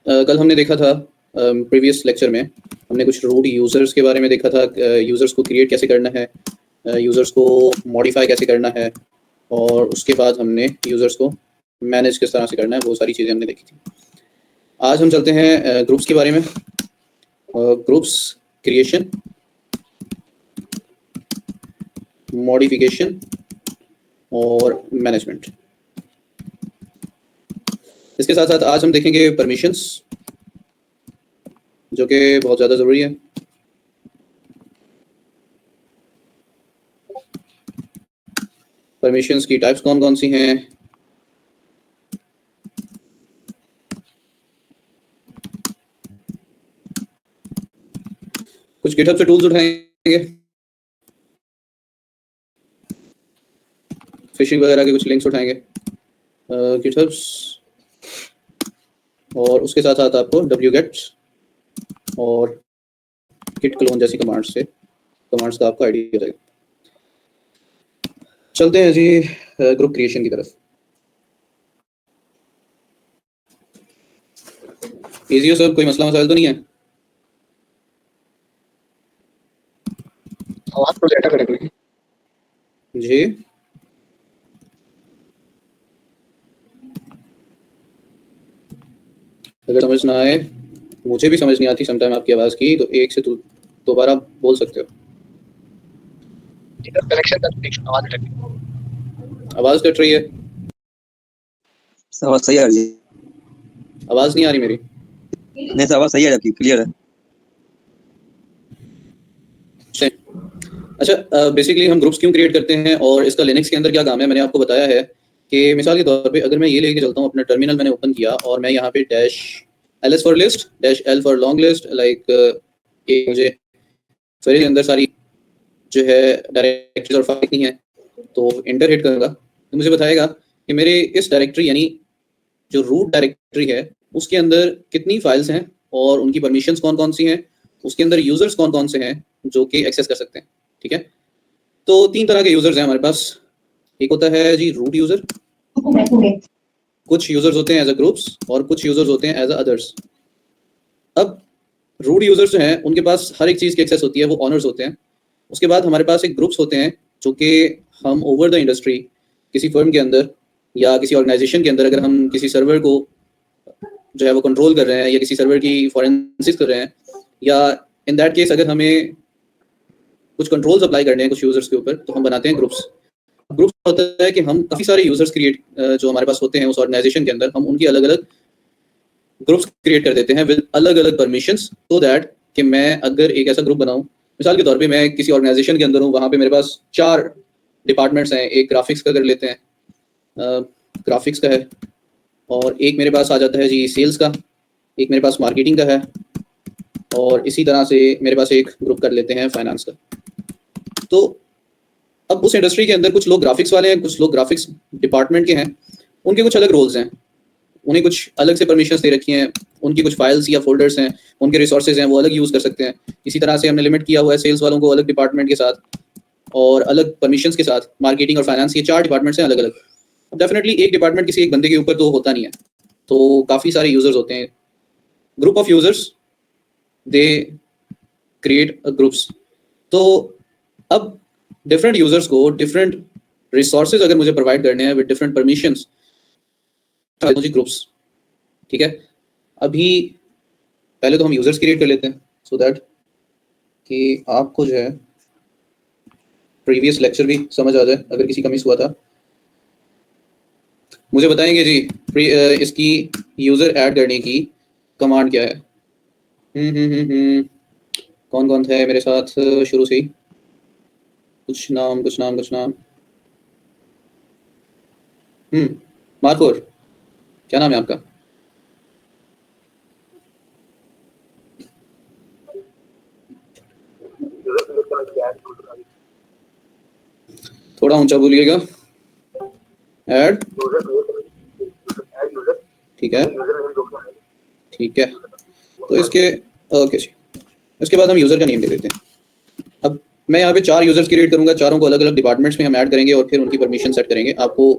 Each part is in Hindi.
कल हमने देखा था प्रीवियस लेक्चर में हमने कुछ रूट यूज़र्स के बारे में देखा था। यूज़र्स को क्रिएट कैसे करना है, यूज़र्स को मॉडिफाई कैसे करना है, और उसके बाद हमने यूज़र्स को मैनेज किस तरह से करना है, वो सारी चीज़ें हमने देखी थी। आज हम चलते हैं ग्रुप्स के बारे में। ग्रुप्स क्रिएशन, मॉडिफिकेशन और मैनेजमेंट। इसके साथ साथ आज हम देखेंगे परमिशंस, जो कि बहुत ज़्यादा ज़रूरी है। परमिशंस की टाइप्स कौन कौन सी हैं, कुछ गिटहब से टूल्स उठाएंगे, फिशिंग वगैरह के कुछ लिंक्स उठाएंगे गिटहब्स, और उसके साथ साथ आपको wget और git clone जैसी कमांड्स का आपको आइडिया हो जाएगा। चलते हैं जी ग्रुप क्रिएशन की तरफ। इजी हो सब, कोई मसला मसाइल तो नहीं है? आवाज तो डेटा करेक्ट जी, अगर समझ ना आए, मुझे भी समझ नहीं आती समटाइम आपकी आवाज़ की, तो एक से दोबारा बोल सकते हो। आवाज़ कट रही है, आवाज सही आ रही है? आवाज़ नहीं आ रही मेरी? नहीं, आवाज सही है आपकी, क्लियर है। अच्छा, बेसिकली हम ग्रुप्स क्यों क्रिएट करते हैं और इसका लिनक्स के अंदर क्या काम है, मैंने आपको बताया है कि मिसाल के तौर पे अगर मैं ये लेके चलता हूँ, अपना टर्मिनल मैंने ओपन किया और मैं यहाँ पे -ls for list, -l for long list, like मुझे फिर के अंदर सारी जो है डायरेक्टरीज और फाइल लिखनी है, तो इंटर हिट करूँगा तो मुझे बताएगा कि मेरे इस डायरेक्टरी यानी जो रूट डायरेक्टरी है उसके अंदर कितनी फाइल्स हैं और उनकी परमिशंस कौन कौन सी हैं, उसके अंदर यूजर्स कौन कौन से हैं जो कि एक्सेस कर सकते हैं। ठीक है, तो 3 तरह के यूजर्स हैं हमारे पास। एक होता है जी रूट यूजर, कुछ यूजर्स होते हैं एज अ ग्रुप्स और कुछ यूजर्स होते हैं एज अ अदर्स। अब रूट यूजर्स जो हैं उनके पास हर एक चीज़ की एक्सेस होती है, वो ऑनर्स होते हैं। उसके बाद हमारे पास एक ग्रुप्स होते हैं जो कि हम ओवर द इंडस्ट्री किसी फर्म के अंदर या किसी ऑर्गेनाइजेशन के अंदर अगर हम किसी सर्वर को जो है वो कंट्रोल कर रहे हैं या किसी सर्वर की फॉरेंसिक्स कर रहे हैं, या इन दैट केस अगर हमें कुछ कंट्रोल्स अप्लाई करने हैं कुछ यूजर्स के ऊपर, तो हम बनाते हैं ग्रुप्स। ग्रुप्स होता है कि हम काफ़ी सारे यूजर्स क्रिएट जो हमारे पास होते हैं उस ऑर्गेनाइजेशन के अंदर, हम उनकी अलग अलग ग्रुप्स क्रिएट कर देते हैं विद अलग अलग परमिशंस, सो दैट कि मैं अगर एक ऐसा ग्रुप बनाऊं, मिसाल के तौर पे मैं किसी ऑर्गेनाइजेशन के अंदर हूं, वहां पे मेरे पास 4 डिपार्टमेंट्स हैं। एक ग्राफिक्स का कर लेते हैं, ग्राफिक्स का है, और एक मेरे पास आ जाता है जी सेल्स का, एक मेरे पास मार्केटिंग का है, और इसी तरह से मेरे पास एक ग्रुप कर लेते हैं फाइनेंस का। तो अब उस इंडस्ट्री के अंदर कुछ लोग ग्राफिक्स वाले हैं, कुछ लोग ग्राफिक्स डिपार्टमेंट के हैं, उनके कुछ अलग रोल्स हैं, उन्हें कुछ अलग से परमिशंस दे रखी हैं, उनकी कुछ फाइल्स या फोल्डर्स हैं, उनके रिसोर्सेज हैं, वो अलग यूज़ कर सकते हैं। इसी तरह से हमने लिमिट किया हुआ है सेल्स वालों को अलग डिपार्टमेंट के साथ और अलग परमिशंस के साथ। मार्केटिंग और फाइनेंस, ये 4 डिपार्टमेंट्स हैं अलग अलग। डेफिनेटली एक डिपार्टमेंट किसी एक बंदे के ऊपर तो होता नहीं है, तो काफ़ी सारे यूजर्स होते हैं। Group of users they create groups. तो अब डिफरेंट यूजर्स को डिफरेंट रिसोर्सेज अगर मुझे प्रोवाइड करने हैं विद डिफरेंट परमिशंस, मुझे ग्रुप्स। ठीक है, अभी पहले तो हम यूजर्स क्रिएट कर लेते हैं सो दैट कि आपको जो है प्रीवियस लेक्चर भी समझ आ जाए अगर किसी का मिस हुआ था। मुझे बताएंगे जी इसकी यूजर ऐड करने की कमांड क्या है? कौन कौन थे मेरे साथ शुरू से ही? कुछ नाम। मार्कोर, क्या नाम है आपका? थोड़ा ऊंचा बोलिएगा। ऐड, ठीक है ठीक है, तो इसके ओके जी, इसके बाद हम यूज़र का नेम दे देते हैं। अब मैं यहाँ पे 4 यूजर्स क्रिएट करूंगा, चारों को अलग अलग डिपार्टमेंट्स में हम ऐड करेंगे और फिर उनकी परमिशन सेट करेंगे। आपको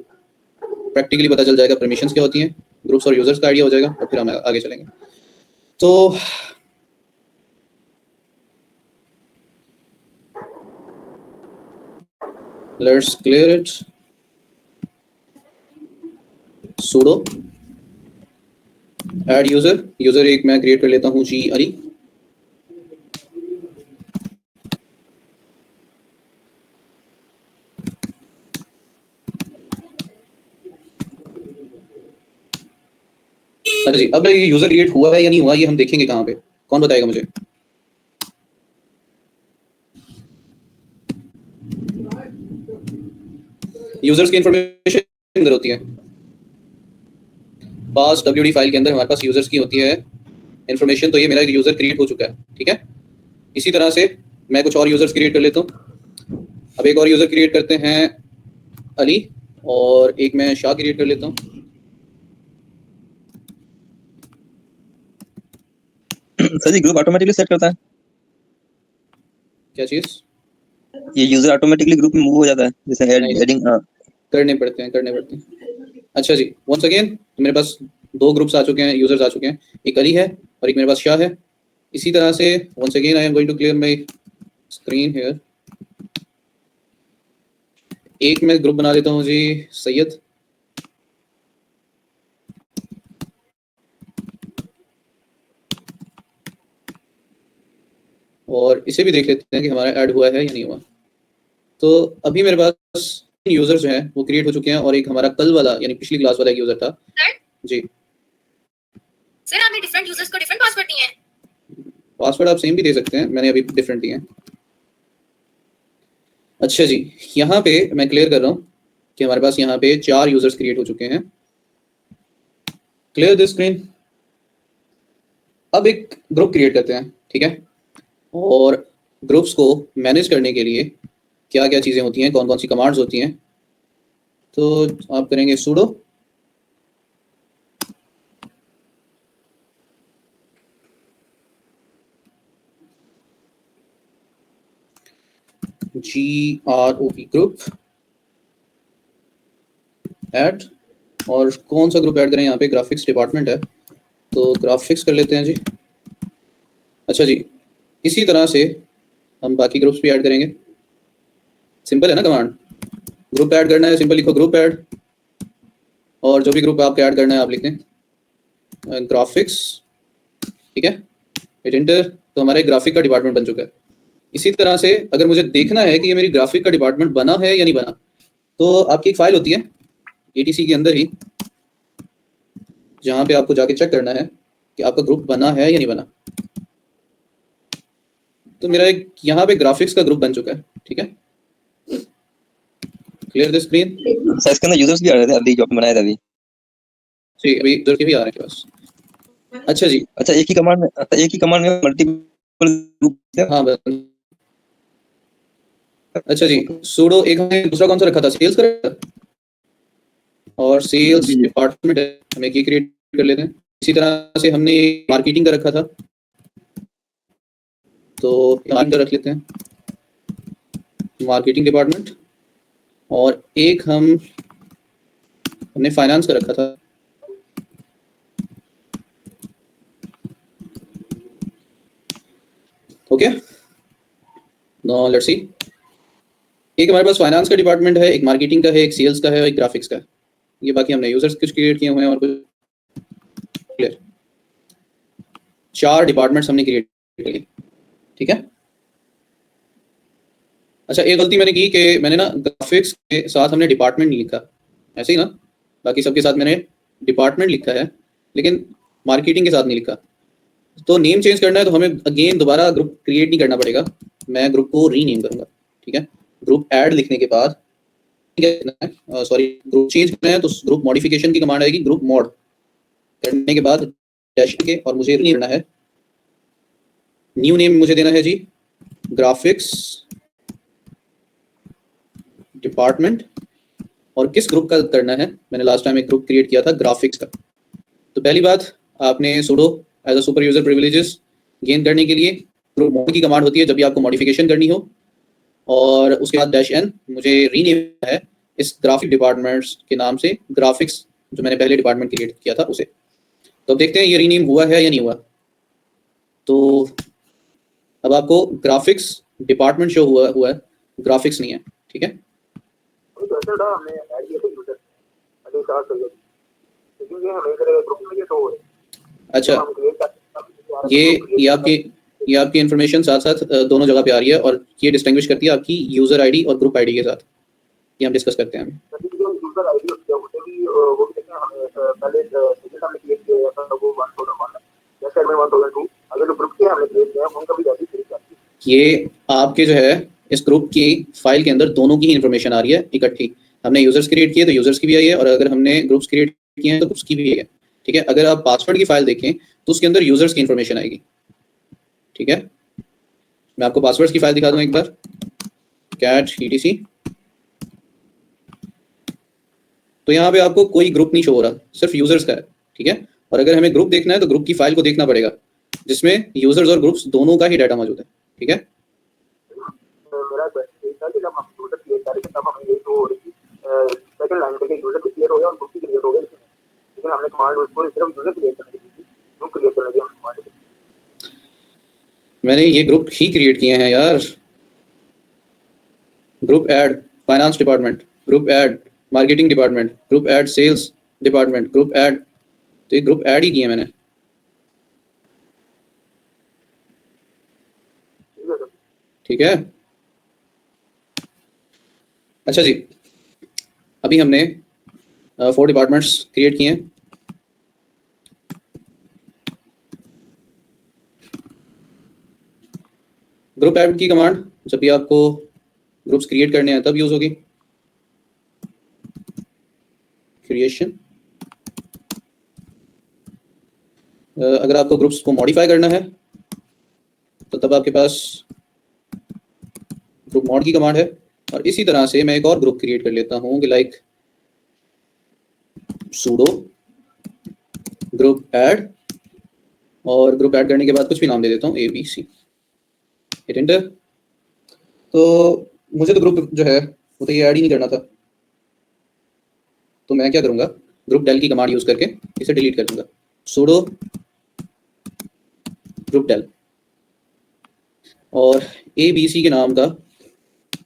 प्रैक्टिकली पता चल जाएगा परमिशंस क्या होती हैं, ग्रुप्स और यूजर्स का आइडिया हो जाएगा और फिर हम आगे चलेंगे। तो let's clear it. sudo add user एक मैं क्रिएट कर लेता हूँ जी अली। अच्छा जी, अब ये यूजर क्रिएट हुआ है या नहीं हुआ ये हम देखेंगे कहाँ पे, कौन बताएगा मुझे? यूजर्स की इंफॉर्मेशन अंदर होती है, पास wd फाइल के अंदर हमारे पास यूजर्स की होती है इंफॉर्मेशन। तो ये मेरा यूजर क्रिएट हो चुका है, ठीक है। इसी तरह से मैं कुछ और यूजर्स क्रिएट कर लेता हूँ। अब एक और यूजर क्रिएट करते हैं अली, और एक मैं शाह क्रिएट कर लेता हूँ। सर जी ग्रुप ऑटोमेटिकली सेट करता है, क्या चीज? ये यूजर ऑटोमेटिकली ग्रुप में मूव हो जाता है जैसे एडिंग करने पड़ते हैं। अच्छा जी, वंस अगेन मेरे पास दो ग्रुप्स आ चुके हैं, यूजर्स आ चुके हैं, एक अली है और एक मेरे पास शाह है। इसी तरह से once again I am going to clear my screen here. एक मैं ग्रुप बना देता हूँ जी सैयद, और इसे भी देख लेते हैं कि हमारा ऐड हुआ है या नहीं हुआ। तो अभी मेरे पास यूजर जो है वो क्रिएट हो चुके हैं, और एक हमारा कल वाला यानी पिछली क्लास वाला एक यूजर था। जी सर आपने डिफरेंट यूजर्स को डिफरेंट पासवर्ड दिए हैं। पासवर्ड आप सेम भी दे सकते हैं, मैंने अभी डिफरेंट दिए हैं। अच्छा जी, यहाँ पे मैं क्लियर कर रहा हूँ कि हमारे पास यहाँ पे 4 यूजर्स क्रिएट हो चुके हैं। Clear this screen. अब एक ग्रुप क्रिएट करते हैं, ठीक है। और ग्रुप्स को मैनेज करने के लिए क्या क्या चीज़ें होती हैं, कौन कौन सी कमांड्स होती हैं, तो आप करेंगे sudo group ग्रुप ऐड, और कौन सा ग्रुप ऐड करें? यहाँ पे ग्राफिक्स डिपार्टमेंट है तो ग्राफिक्स कर लेते हैं जी। अच्छा जी, इसी तरह से हम बाकी ग्रुप्स भी ऐड करेंगे। सिंपल है ना कमांड, ग्रुप ऐड करना है सिंपल लिखो ग्रुप ऐड, और जो भी ग्रुप आपको ऐड करना है आप लिखें ग्राफिक्स, ठीक है, हिट एंटर। तो हमारे ग्राफिक का डिपार्टमेंट बन चुका है। इसी तरह से अगर मुझे देखना है कि ये मेरी ग्राफिक का डिपार्टमेंट बना है या नहीं बना, तो आपकी एक फाइल होती है etc के अंदर ही, जहाँ पे आपको जाके चेक करना है कि आपका ग्रुप बना है या नहीं बना। तो मेरा एक यहाँ पे ग्राफिक्स का ग्रुप बन चुका है, ठीक है। Clear the screen. सर इसके अंदर यूजर्स भी आ रहे थे अभी जो आपने बनाया था अभी। जी अभी इधर के भी आ रहे हैं बस। अच्छा जी, अच्छा एक ही कमांड में मल्टीपल ग्रुप। हाँ बस। अच्छा जी, sudo एक हमने दूसरा कौन सा रखा था, सेल्स का, और सेल्स डिपार्टमेंट है, हम एक ही क्रिएट कर लेते हैं। इसी तरह से हमने मार्केटिंग का रखा था तो मार्केटिंग का रख लेते हैं, मार्केटिंग डिपार्टमेंट। और एक हमने फाइनेंस का रखा था, ओके। नाउ लेट्स सी, एक हमारे पास फाइनेंस का डिपार्टमेंट है, एक मार्केटिंग का है, एक सेल्स का है और एक ग्राफिक्स का है। ये बाकी हमने यूजर्स कुछ क्रिएट किए हुए हैं और कुछ। क्लियर, 4 डिपार्टमेंट्स हमने क्रिएट कर लिए, ठीक है। अच्छा एक गलती मैंने की कि मैंने ना ग्राफिक्स के साथ हमने डिपार्टमेंट नहीं लिखा, ऐसे ही ना बाकी सबके साथ मैंने डिपार्टमेंट लिखा है लेकिन मार्केटिंग के साथ नहीं लिखा। तो नेम चेंज करना है तो हमें अगेन दोबारा ग्रुप क्रिएट नहीं करना पड़ेगा, मैं ग्रुप को रीनेम करूंगा, ठीक है। ग्रुप ऐड लिखने के बाद सॉरी ग्रुप चेंज करना है तो ग्रुप मॉडिफिकेशन की कमांड आएगी, ग्रुप मॉड करने के बाद डैश के, और मुझे रीनेम करना है, न्यू नेम मुझे देना है जी ग्राफिक्स डिपार्टमेंट। और किस ग्रुप का करना है, मैंने लास्ट टाइम एक ग्रुप क्रिएट किया था ग्राफिक्स का। तो पहली बात आपने sudo as a super user privileges gain करने के लिए ग्रुप मॉड की कमांड होती है जब भी आपको मॉडिफिकेशन करनी हो, और उसके बाद -n मुझे रीनेम है इस ग्राफिक डिपार्टमेंट्स के नाम से ग्राफिक्स जो मैंने पहले डिपार्टमेंट क्रिएट किया था उसे। तो अब देखते हैं ये रीनेम हुआ है या नहीं हुआ। तो अब आपको ग्राफिक्स डिपार्टमेंट शो हुआ है, ग्राफिक्स नहीं है, ठीक है। तो ऐसा था हमने ऐड किया था यूजर अभी स्टार्ट कर दिया, लेकिन ये हमें करेगा ग्रुप में ये शो हो रहा है। अच्छा, हम क्रिएट करते ये आपकी इन्फॉर्मेशन साथ साथ दोनों जगह पे आ रही है, और ये डिस्टिंग्विश करती है आपकी यूजर आईडी और ग्रुप आईडी के साथ। ये हम डिस्कस करते हैं। यूजर आईडी होती है उसे भी वो भी देखते हैं हमें पहले जैसे हमने क्रिएट किया था वो 1001 जैसे एडमिन 1002 अगर जो ग्रुप के हमने क्रिएट किया उनका भी वैल्यू क्रिएट करती है। ये आपके जो है इस ग्रुप की फाइल के अंदर दोनों की ही इन्फॉर्मेशन आ रही है इकट्ठी। हमने यूजर्स क्रिएट किए तो यूजर्स की भी आई है, और अगर हमने ग्रुप्स क्रिएट किए हैं तो ग्रुप्स की भी आई है, ठीक है। अगर आप पासवर्ड की फाइल देखें तो उसके अंदर यूजर्स की इन्फॉर्मेशन आएगी, ठीक है। मैं आपको पासवर्ड्स की फाइल दिखा दूं एक बार, cat etc। तो यहाँ पे आपको कोई ग्रुप नहीं शो हो रहा, सिर्फ यूजर्स का है, ठीक है। और अगर हमें ग्रुप देखना है तो ग्रुप की फाइल को देखना पड़ेगा जिसमें यूजर्स और ग्रुप्स दोनों का ही डाटा मौजूद है, ठीक है। मेरा क्वेश्चन था कि जब हम यूजर क्रिएट करेंगे तब हमें ये शो हो रही थी सेकंड लाइन पे यूजर क्रिएट हो गया और ग्रुप भी क्रिएट हो गया, लेकिन हमने कमांड उसको सिर्फ यूजर क्रिएट करने की थी, ग्रुप क्रिएट करने की हमने कमांड। मैंने ये ग्रुप ही क्रिएट किए हैं यार। Group add finance department, group add marketing department, group add sales department, group add, तो ये ग्रुप ऐड ही किए मैंने, ठीक है। अच्छा जी, अभी हमने 4 डिपार्टमेंट्स क्रिएट किए हैं। ग्रुप ऐड की कमांड जब भी आपको ग्रुप्स क्रिएट करने हैं तब यूज होगी। क्रिएशन, अगर आपको ग्रुप्स को मॉडिफाई करना है तो तब आपके पास ग्रुप मॉड की कमांड है। और इसी तरह से मैं एक और ग्रुप क्रिएट कर लेता हूँ कि लाइक sudo ग्रुप ऐड, और ग्रुप ऐड करने के बाद कुछ भी नाम दे देता हूँ ABC, हिट एंटर। तो मुझे तो ग्रुप जो है वो तो ये ऐड ही नहीं करना था, तो मैं क्या करूँगा, ग्रुप डेल की कमांड यूज करके इसे डिलीट कर दूंगा। sudo ग्रुप डेल, और ABC के नाम का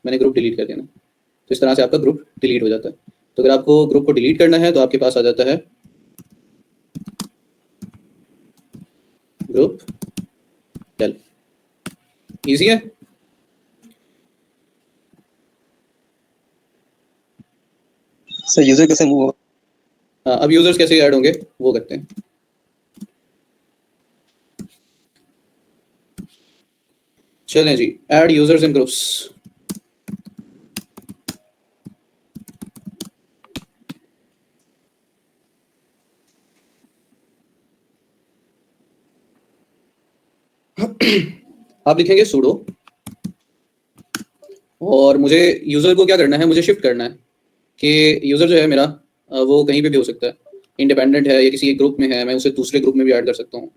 मैंने ग्रुप डिलीट कर देना। तो इस तरह से आपका ग्रुप डिलीट हो जाता है। तो अगर आपको ग्रुप को डिलीट करना है तो आपके पास आ जाता है ग्रुप डेल, इजी है। सर यूजर कैसे मूव होगा? हाँ, अब यूजर्स कैसे ऐड होंगे वो करते हैं। चलें जी, ऐड यूजर्स इन ग्रुप्स। आप लिखेंगे sudo, और मुझे यूजर को क्या करना है, मुझे शिफ्ट करना है कि यूजर जो है मेरा वो कहीं पे भी हो सकता है, इंडिपेंडेंट है या किसी एक ग्रुप में है, मैं उसे दूसरे ग्रुप में भी ऐड कर सकता हूँ,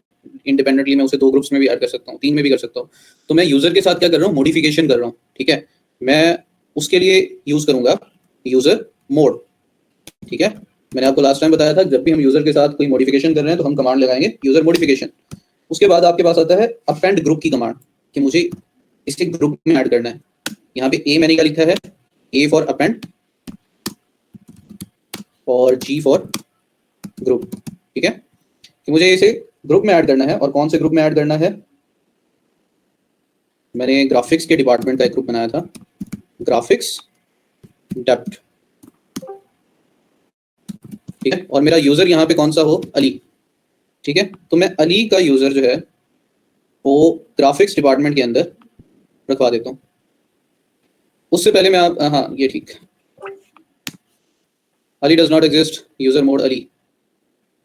इंडिपेंडेंटली मैं उसे 2 ग्रुप्स में भी ऐड कर सकता हूँ, 3 में भी कर सकता हूँ। तो मैं यूजर के साथ क्या कर रहा हूँ, मॉडिफिकेशन कर रहा हूँ, ठीक है। मैं उसके लिए यूज करूंगा यूजर मोड, ठीक है। मैंने आपको लास्ट टाइम बताया था जब भी हम यूजर के साथ कोई मॉडिफिकेशन कर रहे हैं तो हम कमांड लगाएंगे यूजर मॉडिफिकेशन। उसके बाद आपके पास आता है अपेंड ग्रुप की कमांड कि मुझे इसे ग्रुप में ऐड करना है। यहाँ पे ए मैंने क्या लिखा है, ए फॉर अपेंड और जी फॉर ग्रुप, ठीक है। कि मुझे इसे ग्रुप में ऐड करना है, और कौन से ग्रुप में ऐड करना है, मैंने ग्राफिक्स के डिपार्टमेंट का एक ग्रुप बनाया था, ग्राफिक्स डेप्थ, ठीक है। और मेरा यूजर यहाँ पे कौन सा हो, अली, ठीक है। तो मैं अली का यूजर जो है वो ग्राफिक्स डिपार्टमेंट के अंदर रखवा देता हूँ। उससे पहले मैं आप, हाँ ये ठीक, Ali does not exist, user mod Ali,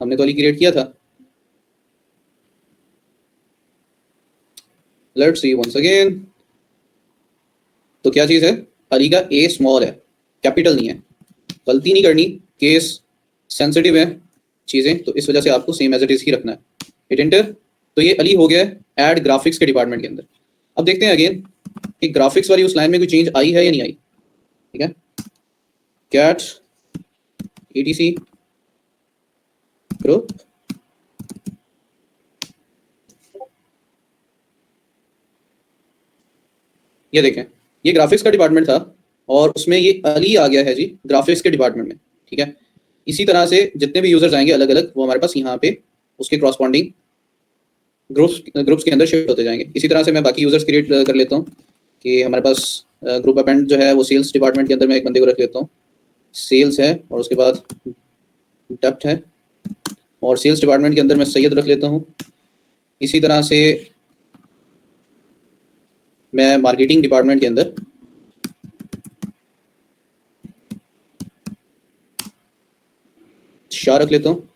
हमने तो अली क्रिएट किया था। Let's see once again. तो क्या चीज है, अली का ए स्मॉल है, कैपिटल नहीं है। गलती नहीं करनी, केस सेंसिटिव है चीजें, तो इस वजह से आपको सेम एज इट इज ही रखना है। Hit enter. तो ये अली हो गया ऐड ग्राफिक्स के डिपार्टमेंट के अंदर। अब देखते हैं अगेन कि ग्राफिक्स वाली उस लाइन में कोई चेंज आई है या नहीं आई, ठीक है। Cat etc group. ये देखें, ये ग्राफिक्स का डिपार्टमेंट था और उसमें ये अली आ गया है जी ग्राफिक्स के डिपार्टमेंट में, ठीक है। इसी तरह से जितने भी यूजर्स आएंगे अलग अलग, वो हमारे पास यहाँ पे उसके क्रॉसपॉन्डिंग ग्रुप्स के अंदर शिफ्ट होते जाएंगे। इसी तरह से मैं बाकी यूजर्स क्रिएट कर लेता हूँ कि हमारे पास ग्रुप अपेंड जो है वो सेल्स डिपार्टमेंट के अंदर मैं एक बंदे को रख लेता हूँ। सेल्स है और उसके बाद डेप्थ है और सेल्स डिपार्टमेंट के अंदर मैं सैयद रख लेता हूँ। इसी तरह से मैं मार्केटिंग डिपार्टमेंट के अंदर शाह रख लेता हूँ।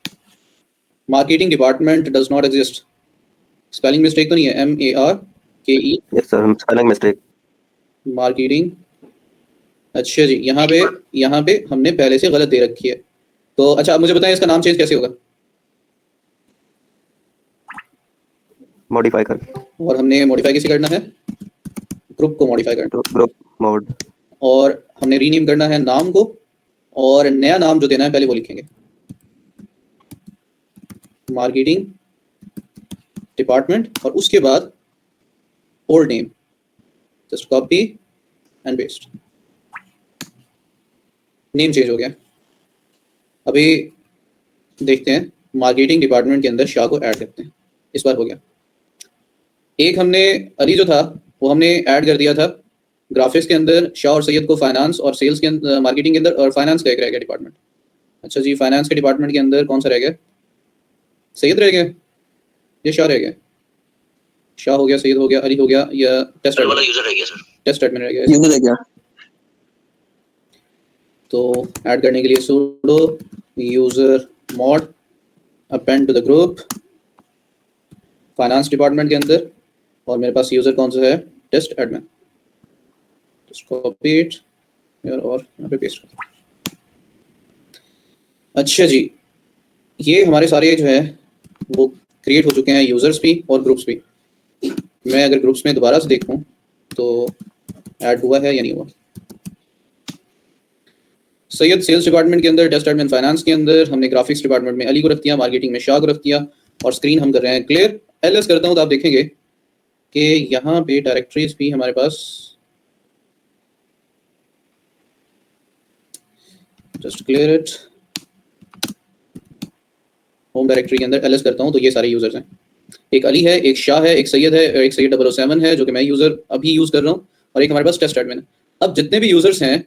Marketing department does not exist, spelling mistake तो नहीं है, MARKE yes sir, spelling mistake. Marketing, अच्छा जी, यहाँ पे हमने पहले से गलत दे रखी है। तो अच्छा, आप मुझे बताएं इसका नाम चेंज कैसे होगा? मॉडिफाई कर और हमने मॉडिफाई कैसे करना है? ग्रुप को मॉडिफाई करना, तो ग्रुप मोड। और हमने रीनेम करना है नाम को, और नया नाम जो देना है पहले वो लिखेंगे, मार्केटिंग डिपार्टमेंट, और उसके बाद old name, just copy and paste. Name change हो गया। अभी देखते हैं मार्केटिंग डिपार्टमेंट के अंदर शाह को ऐड करते हैं। इस बार हो गया। एक हमने अली जो था वो हमने ऐड कर दिया था ग्राफिक्स के अंदर, शाह और सैयद को फाइनेंस और सेल्स के अंदर, मार्केटिंग के अंदर, और फाइनेंस का एक रह गया डिपार्टमेंट। अच्छा जी, फाइनेंस के डिपार्टमेंट के अंदर कौन सा रह गया? सैयद रह गया, ये शाह रह गया। शाह हो गया, सैयद हो गया, अली हो गया, या टेस्ट वाला यूजर रह गया सर, टेस्ट एडमिन रह गया। यूजर है क्या? तो ऐड करने के लिए sudo user mod append to the group finance department के अंदर, और मेरे पास यूजर कौन सा है? Test admin. Just copy it और यहाँ पे पेस्ट कर। अच्छा जी, ये हमारे सारे जो है वो क्रिएट हो चुके हैं, यूजर्स भी और ग्रुप्स भी। मैं अगर ग्रुप्स में दोबारा से देखूं तो ऐड हुआ है या नहीं हुआ। सैयद सेल्स डिपार्टमेंट के अंदर, टेस्ट एडमिन फाइनेंस के अंदर, हमने ग्राफिक्स डिपार्टमेंट में अली को रख दिया, मार्केटिंग में शाह को रख दिया, और स्क्रीन हम कर रहे हैं क्लियर। एलएस करता हूं तो आप देखेंगे कि यहाँ पे डायरेक्टरीज भी हमारे पास, just clear it, home directory के अंदर एलएस करता हूं तो ये सारे यूजर्स हैं। एक अली है, एक शाह है, एक सैयद है, एक सैयद 007 है जो कि मैं यूजर अभी यूज कर रहा हूँ, और एक हमारे पास टेस्ट एडमिन है। अब जितने भी यूजर्स हैं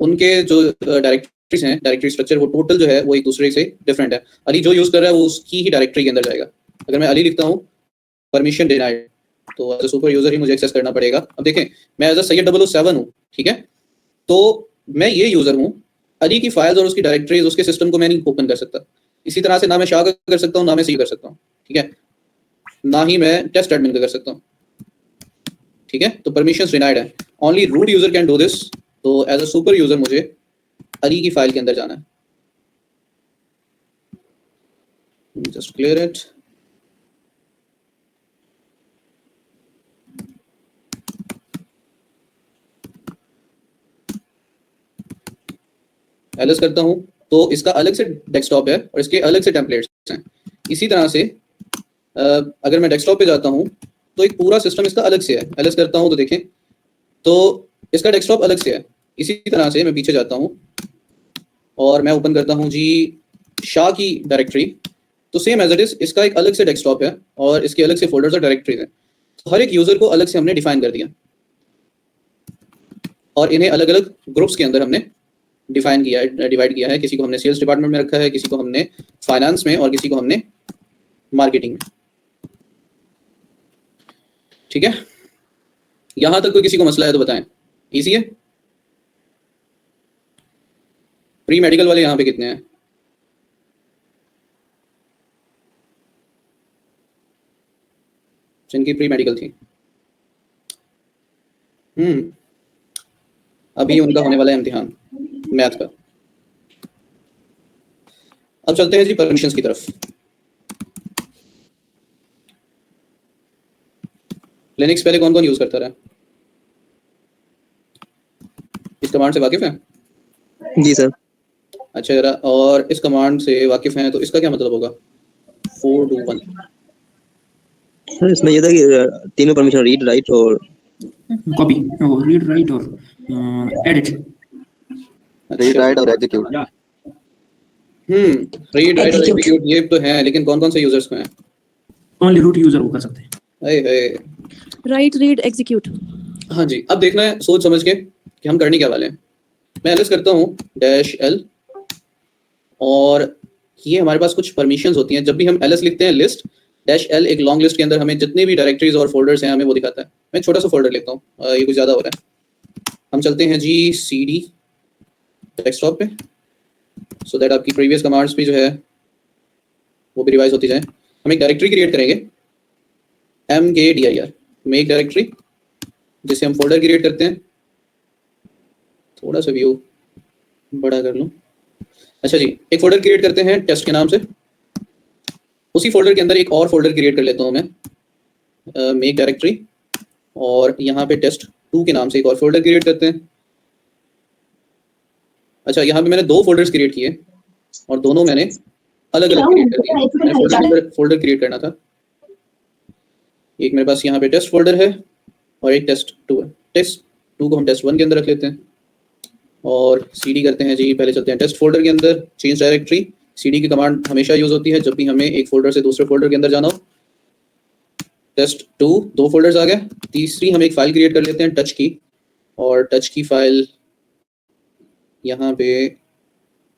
उनके जो डायरेक्टरीज हैं, डायरेक्टरी स्ट्रक्चर, वो टोटल जो है वो एक दूसरे से डिफरेंट है। अली जो यूज कर रहा है वो उसकी ही डायरेक्टरी के अंदर जाएगा। अगर मैं अली लिखता हूँ परमिशन डिनाइड, तो एज अ सुपर यूजर ही मुझे एक्सेस करना पड़ेगा। अब देखें, मैं एज अ सैयद 007 हूँ, ठीक है, तो मैं ये यूजर हूँ, अली की फाइल्स और उसकी डायरेक्टरीज, उसके सिस्टम को मैं नहीं ओपन कर सकता। इसी तरह से ना मैं शाह का कर सकता हूँ, ना मैं सैयद कर सकता हूँ, ठीक है, ना ही मैं टेस्ट एडमिन का कर सकता हूँ, ठीक है। तो परमिशंस डिनाइड है, only root user can do this. तो एज अ सुपर यूजर मुझे अली की फाइल के अंदर जाना है। Just clear it. एलएस करता हूं तो इसका अलग से डेस्कटॉप है और इसके अलग से टेम्पलेट्स हैं। इसी तरह से अगर मैं डेस्कटॉप पे जाता हूं तो एक पूरा सिस्टम इसका अलग से है। एलएस करता हूं तो देखें, तो इसका डेस्कटॉप अलग से है। इसी तरह से मैं पीछे जाता हूं और मैं ओपन करता हूं जी शाह की डायरेक्टरी, तो सेम एज इट इज इसका एक अलग से डेस्कटॉप है और इसके अलग से फोल्डर्स और डायरेक्टरीज हैं। तो हर एक यूजर को अलग से हमने डिफाइन कर दिया और इन्हें अलग अलग ग्रुप्स के अंदर हमने डिफाइन किया है, डिवाइड किया है। किसी को हमने सेल्स डिपार्टमेंट में रखा है, किसी को हमने फाइनेंस में, और किसी को हमने मार्केटिंग में, ठीक है। यहां तक कोई किसी को मसला है तो बताएं। इजी है? प्री मेडिकल वाले यहाँ पे कितने हैं? जिनकी प्री मेडिकल थी, अभी उनका होने वाला है इम्तिहान मैथ का। अब चलते हैं जी परमिशंस की तरफ। लिनक्स पहले कौन कौन यूज करता रहा? इस कमांड से वाकिफ है? जी सर। अच्छा जरा, और इस कमांड से वाकिफ हैं तो इसका क्या मतलब होगा? 4 2 1 सर इसमें ये था कि तीनों परमिशन रीड राइट और कॉपी, रीड राइट और एडिट। रीड अच्छा राइट और एग्जीक्यूट। या रीड राइट और Execute. एग्जीक्यूट ये तो है, लेकिन कौन कौन से यूजर्स को हैं? ओनली रूट यूजर वो कर सकते हैं। अरे राइट रीड एग्जीक्यूट। हाँ जी, अब देखना है सोच समझ के कि हम करने क्या वाले हैं। मैं एलएस करता हूँ -l, और ये हमारे पास कुछ परमिशंस होती हैं। जब भी हम एलएस लिखते हैं लिस्ट -l, एक लॉन्ग लिस्ट के अंदर हमें जितने भी डायरेक्टरीज और फोल्डर्स हैं हमें वो दिखाता है। मैं एक छोटा सा फोल्डर लेता हूँ, ये कुछ ज़्यादा हो रहा है। हम चलते हैं जी cd डेस्कटॉप पे, सो दैट आपकी प्रीवियस कमांड्स भी जो है वो भी रिवाइज होती जाए। हम एक डायरेक्टरी क्रिएट करेंगे mkdir, मेक डायरेक्टरी, जिसे हम फोल्डर क्रिएट करते हैं। थोड़ा सा व्यू बड़ा कर लूँ। अच्छा जी, एक फोल्डर क्रिएट करते हैं टेस्ट के नाम से। उसी फोल्डर के अंदर एक और फोल्डर क्रिएट कर लेता हूँ मैं, मेक डायरेक्टरी, और यहाँ पे test2 के नाम से एक और फोल्डर क्रिएट करते हैं। अच्छा, यहाँ पे मैंने 2 फोल्डर्स क्रिएट किए और दोनों मैंने अलग अलग क्रिएट कर दिए। मैंने फोल्डर क्रिएट करना था। एक मेरे पास यहाँ पे टेस्ट फोल्डर है और एक test2 है। test2 को हम test1 के अंदर रख लेते हैं और cd करते हैं जी। पहले चलते हैं टेस्ट फोल्डर के अंदर, चेंज डायरेक्टरी। cd की कमांड हमेशा यूज होती है जब भी हमें एक फोल्डर से दूसरे फोल्डर के अंदर जाना हो। test2 2 फोल्डर्स आ गए। तीसरी हम एक फाइल क्रिएट कर लेते हैं टच की, और टच की फाइल यहाँ पे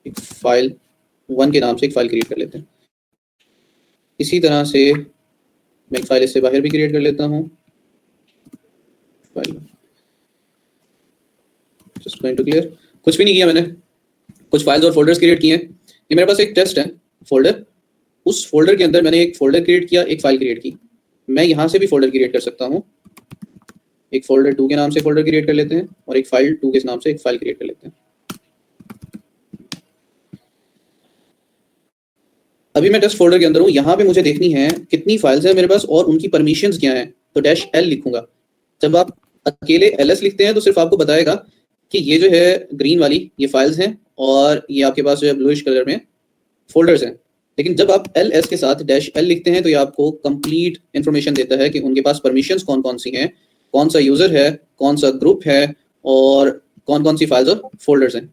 एक फाइल 1 के नाम से एक फाइल क्रिएट कर लेते हैं। इसी तरह से मैं एक फाइल इससे बाहर भी क्रिएट कर लेता हूँ, file just going to clear. कुछ भी नहीं किया मैंने, कुछ फाइल्स और फोल्डर्स क्रिएट किए हैं। ये मेरे पास एक टेस्ट है फोल्डर, उस फोल्डर के अंदर मैंने एक फोल्डर क्रिएट किया, एक फाइल क्रिएट की। मैं यहाँ से भी फोल्डर क्रिएट कर सकता हूँ। एक फोल्डर 2 के नाम से फोल्डर क्रिएट कर लेते हैं और एक फाइल 2 के नाम से एक फाइल क्रिएट कर लेते हैं। अभी मैं टेस्ट फोल्डर के अंदर हूँ। यहाँ पे मुझे देखनी है कितनी फाइल्स हैं मेरे पास और उनकी परमिशंस क्या हैं, तो -l लिखूंगा। जब आप अकेले ls लिखते हैं तो सिर्फ आपको बताएगा कि ये जो है ग्रीन वाली ये फाइल्स हैं और ये आपके पास जो है ब्लूइश कलर में फोल्डर्स हैं। लेकिन जब आप ls के साथ -l लिखते हैं तो ये आपको कंप्लीट इंफॉर्मेशन देता है कि उनके पास परमिशंस कौन कौन सी हैं, कौन सा यूजर है, कौन सा ग्रुप है और कौन कौन सी फाइल्स और फोल्डर्स हैं।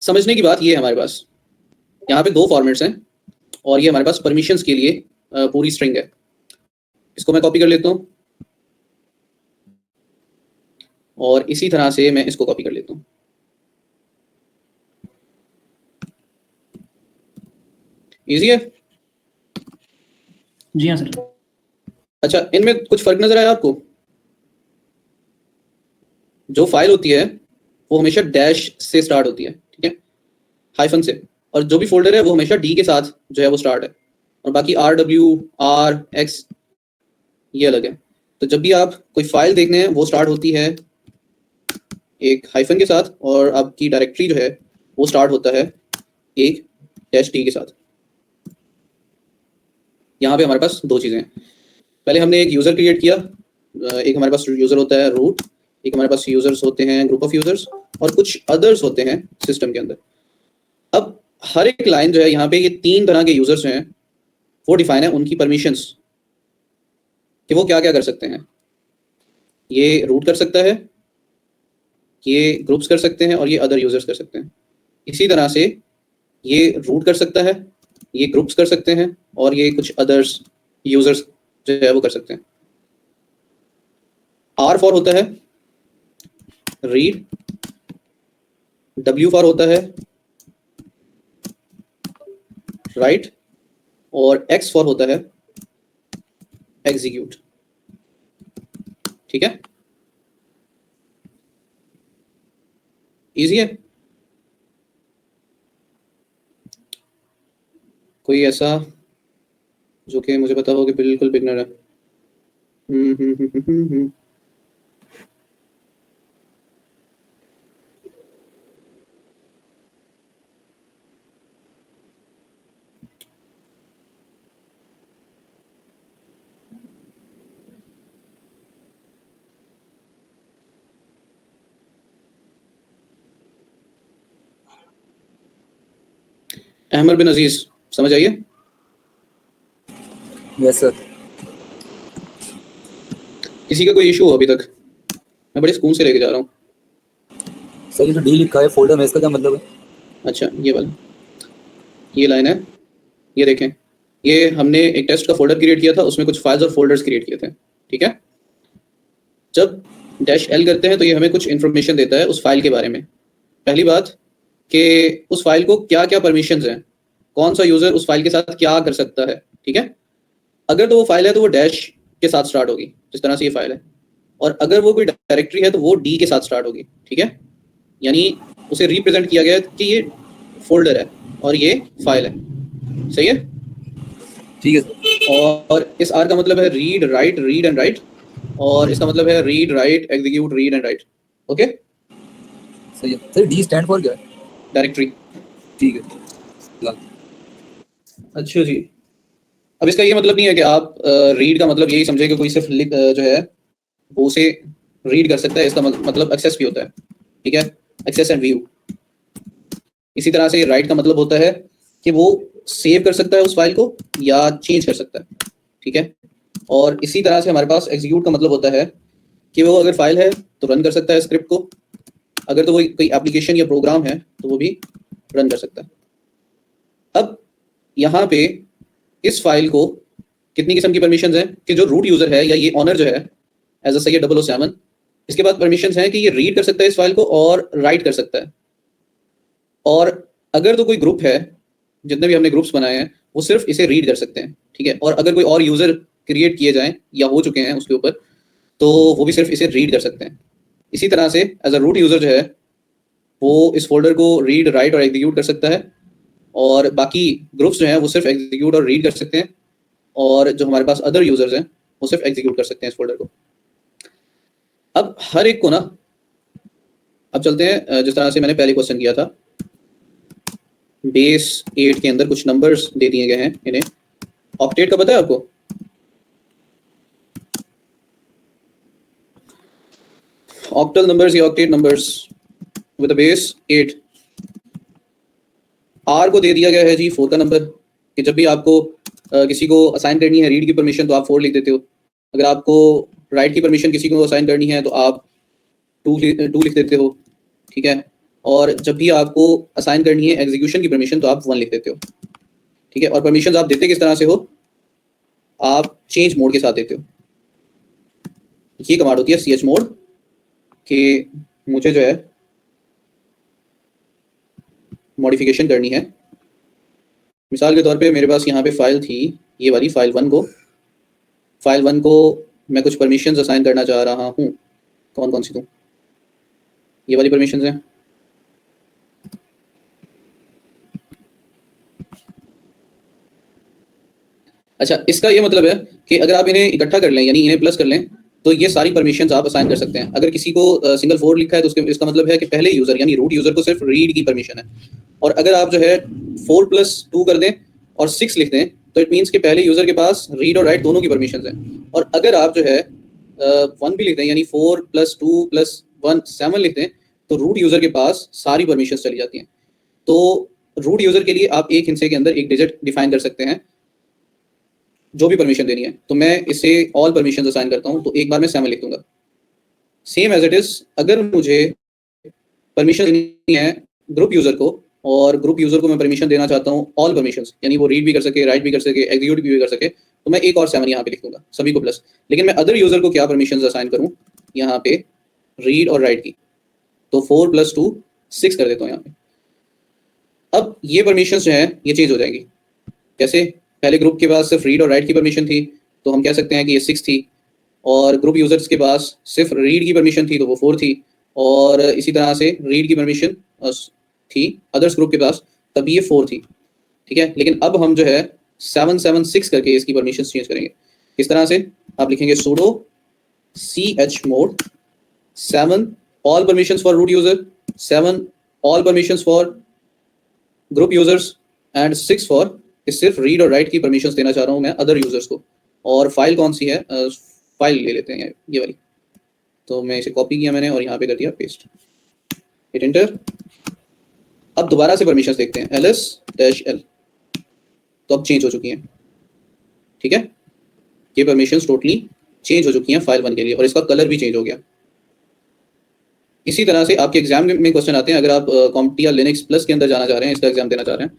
समझने की बात ये है, हमारे पास यहाँ पे 2 फॉर्मेट्स हैं और ये हमारे पास परमिशंस के लिए पूरी स्ट्रिंग है। इसको मैं कॉपी कर लेता हूँ और इसी तरह से मैं इसको कॉपी कर लेता हूँ। इजी है? जी हाँ सर। अच्छा, इनमें कुछ फर्क नजर आया आपको? जो फाइल होती है वो हमेशा डैश से स्टार्ट होती है, ठीक है, हाइफन से, और जो भी फोल्डर है वो हमेशा डी के साथ जो है वो स्टार्ट है, और बाकी RWRX ये अलग है। तो जब भी आप कोई फाइल देखने हैं वो स्टार्ट होती है एक हाइफन के साथ, और आपकी डायरेक्टरी जो है वो स्टार्ट होता है एक -t के साथ। यहाँ पे हमारे पास 2 चीज़ें हैं। पहले हमने एक यूज़र क्रिएट किया, एक हमारे पास यूज़र होता है रूट, एक हमारे पास यूजर्स होते हैं ग्रुप ऑफ यूजर्स, और कुछ अदर्स होते हैं सिस्टम के अंदर। अब हर एक लाइन जो है यहाँ पे ये 3 तरह के यूजर्स हैं वो डिफाइन है उनकी परमिशंस कि वो क्या क्या कर सकते हैं। ये रूट कर सकता है, ये ग्रुप्स कर सकते हैं और ये अदर यूजर्स कर सकते हैं। इसी तरह से ये रूट कर सकता है, ये ग्रुप्स कर सकते हैं और ये कुछ अदर्स यूजर्स जो है वो कर सकते हैं। R फॉर होता है रीड, W फॉर होता है राइट, और X फॉर होता है एग्जीक्यूट। ठीक है, इजी है। कोई ऐसा जो कि मुझे पता हो कि बिल्कुल बिगनर है? अहमद बिन अजीज, समझ आइए? Yes sir. किसी का कोई इशू हो अभी तक? मैं बड़े सुकून से लेके जा रहा हूँ। सर ये जो डी लिखा है फोल्डर में, इसका क्या मतलब है? अच्छा, ये वाला, ये लाइन है, ये देखें, ये हमने एक टेस्ट का फोल्डर क्रिएट किया था, उसमें कुछ फाइल्स और फोल्डर्स क्रिएट किए थे, ठीक है? जब डैश एल करते हैं तो ये हमें कुछ इन्फॉर्मेशन देता है उस फाइल के बारे में। पहली बात कि उस फाइल को क्या क्या परमिशंस हैं, कौन सा यूजर उस फाइल के साथ क्या कर सकता है, ठीक है? अगर तो वो फाइल है तो वो डैश के साथ स्टार्ट होगी, जिस तरह से ये फाइल है, और अगर वो कोई डायरेक्टरी है तो वो डी के साथ स्टार्ट होगी, ठीक है? यानी उसे रिप्रेजेंट किया गया है कि ये फोल्डर है और ये फाइल है, सही है? ठीक है सर। और इस आर का मतलब है read write read and right, और इसका मतलब है read write execute read and right, okay? सही है सर। डी स्टैंड फॉर क्या है? डायरेक्टरी। ठीक है। अच्छा जी, अब इसका ये मतलब नहीं है कि आप रीड का मतलब यही समझे कि कोई सिर्फ जो है वो उसे रीड कर सकता है, इसका मतलब एक्सेस भी होता है, ठीक है? Access and view. इसी तरह से राइट का मतलब होता है कि वो सेव कर सकता है उस फाइल को या चेंज कर सकता है, ठीक है? और इसी तरह से हमारे पास एग्जीक्यूट का मतलब होता है कि वो अगर फाइल है तो रन कर सकता है स्क्रिप्ट को, अगर तो वो कोई एप्लीकेशन या प्रोग्राम है तो वो भी रन कर सकता है। अब यहाँ पे इस फाइल को कितनी किस्म की परमिशंस हैं कि जो रूट यूजर है या ये ऑनर जो है एज अ सैयद 007, इसके बाद परमिशंस हैं कि ये रीड कर सकता है इस फाइल को और राइट कर सकता है। और अगर तो कोई ग्रुप है, जितने भी हमने ग्रुप्स बनाए हैं वो सिर्फ इसे रीड कर सकते हैं, ठीक है? और अगर कोई और यूजर क्रिएट किए जाएं या हो चुके हैं उसके ऊपर, तो वो भी सिर्फ इसे रीड कर सकते हैं। इसी तरह से एज अ रूट यूजर जो है वो इस फोल्डर को रीड राइट और एग्जीक्यूट कर सकता है, और बाकी ग्रुप्स जो हैं वो सिर्फ एग्जीक्यूट और रीड कर सकते हैं, और जो हमारे पास अदर यूजर्स हैं वो सिर्फ एग्जीक्यूट कर सकते हैं इस फोल्डर को। अब हर एक को ना, अब चलते हैं जिस तरह से मैंने पहले क्वेश्चन किया था, बेस 8 के अंदर कुछ नंबर्स दे दिए गए हैं इन्हें। ऑक्टेट का पता है आपको? ऑक्टल नंबर्स या octet numbers with a base 8। R को दे दिया गया है जी 4 का नंबर, कि जब भी आपको किसी को असाइन करनी है रीड की परमिशन तो आप 4 लिख देते हो, अगर आपको राइट की परमिशन किसी को असाइन करनी है तो आप 2 लिख देते हो, ठीक है? और जब भी आपको असाइन करनी है एग्जीक्यूशन की परमिशन तो आप 1 लिख देते हो, ठीक है? और परमिशन आप देते किस तरह से हो? आप चेंज मोड के साथ देते हो। ये कमांड होती है ch मोड, कि मुझे जो है मॉडिफिकेशन करनी है। मिसाल के तौर पे मेरे पास यहाँ पे फाइल थी, ये वाली फाइल 1 को मैं कुछ परमिशंस असाइन करना चाह रहा हूँ। कौन कौन सी दूँ? ये वाली परमिशंस हैं, अच्छा इसका ये मतलब है कि अगर आप इन्हें इकट्ठा कर लें यानी इन्हें प्लस कर लें तो ये सारी परमिशंस आप असाइन कर सकते हैं। अगर किसी को सिंगल 4 लिखा है तो इसका मतलब है कि पहले यूजर यानी रूट यूजर को सिर्फ रीड की परमिशन है, और अगर आप जो है 4 + 2 कर दें और 6 लिख दें तो इट मीन्स कि पहले यूजर के पास रीड और राइट दोनों की परमिशंस हैं। और अगर आप जो है 1 भी लिख दें यानी 4 + 2 + 1 7 लिख दें तो रूट यूजर के पास सारी परमिशंस चली जाती हैं। तो रूट यूजर के लिए आप एक हिस्से के अंदर एक डिजिट डिफाइन कर सकते हैं जो भी परमिशन देनी है। तो मैं इसे ऑल परमिशंस असाइन करता हूं, तो एक बार मैं 7 लिख दूंगा। सेम एज इट इज अगर मुझे परमिशन देनी है ग्रुप यूजर को, और ग्रुप यूजर को मैं परमिशन देना चाहता हूं ऑल परमिशंस, यानी वो रीड भी कर सके, राइट भी कर सके, एग्जीक्यूट भी कर सके, तो मैं एक और 7 यहाँ पे लिख दूंगा, सभी को प्लस। लेकिन मैं अदर यूजर को क्या परमिशंस असाइन करूं यहाँ पे रीड और राइट की, तो 4 + 2 6 कर देता हूँ यहाँ पे। अब ये परमिशंस जो है ये चेंज हो जाएंगी। कैसे? पहले ग्रुप के पास सिर्फ रीड और राइट की परमिशन थी तो हम कह सकते हैं कि ये 6 थी, और ग्रुप यूजर्स के पास सिर्फ रीड की परमिशन थी तो वो 4 थी, और इसी तरह से रीड की परमिशन थी अदर्स ग्रुप के पास तब ये 4 थी, ठीक है? लेकिन अब हम जो है 7 7 6 करके इसकी परमिशन चेंज करेंगे। इस तरह से आप लिखेंगे sudo chmod 7 all permissions for root user, 7 all permissions for group users and 6 for इस सिर्फ रीड और राइट की परमिशंस देना चाह रहा हूं मैं अदर यूजर्स को। और फाइल कौन सी है? फाइल ले लेते हैं ये वाली, तो मैं इसे कॉपी किया मैंने और यहाँ पे कर दिया पेस्ट, हिट एंटर। अब दोबारा से परमिशंस देखते हैं ls-l, तो अब चेंज हो चुकी हैं, ठीक है। ये परमिशंस टोटली चेंज हो चुकी हैं फाइल 1 के लिए और इसका कलर भी चेंज हो गया। इसी तरह से आपके एग्जाम में क्वेश्चन आते हैं, अगर आप कॉम्प्टी या लिनक्स प्लस के अंदर जाना चाह रहे हैं, इसका एग्जाम देना चाह रहे हैं,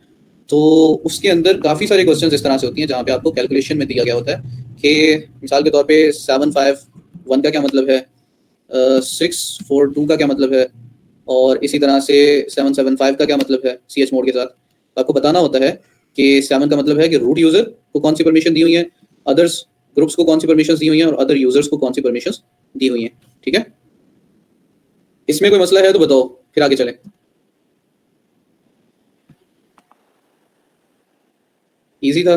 तो उसके अंदर काफ़ी सारे क्वेश्चंस इस तरह से होती हैं जहाँ पे आपको कैलकुलेशन में दिया गया होता है कि मिसाल के तौर पे 751 का क्या मतलब है, 642 का क्या मतलब है, और इसी तरह से 775 का क्या मतलब है CH मोड के साथ। तो आपको बताना होता है कि 7 का मतलब है कि रूट यूज़र को कौन सी परमिशन दी हुई है, अदर्स ग्रुप्स को कौन सी परमिशंस दी हुई हैं और अदर यूजर्स को कौन सी परमिशंस दी हुई हैं, ठीक है। इसमें कोई मसला है तो बताओ, फिर आगे चलें। इजी था।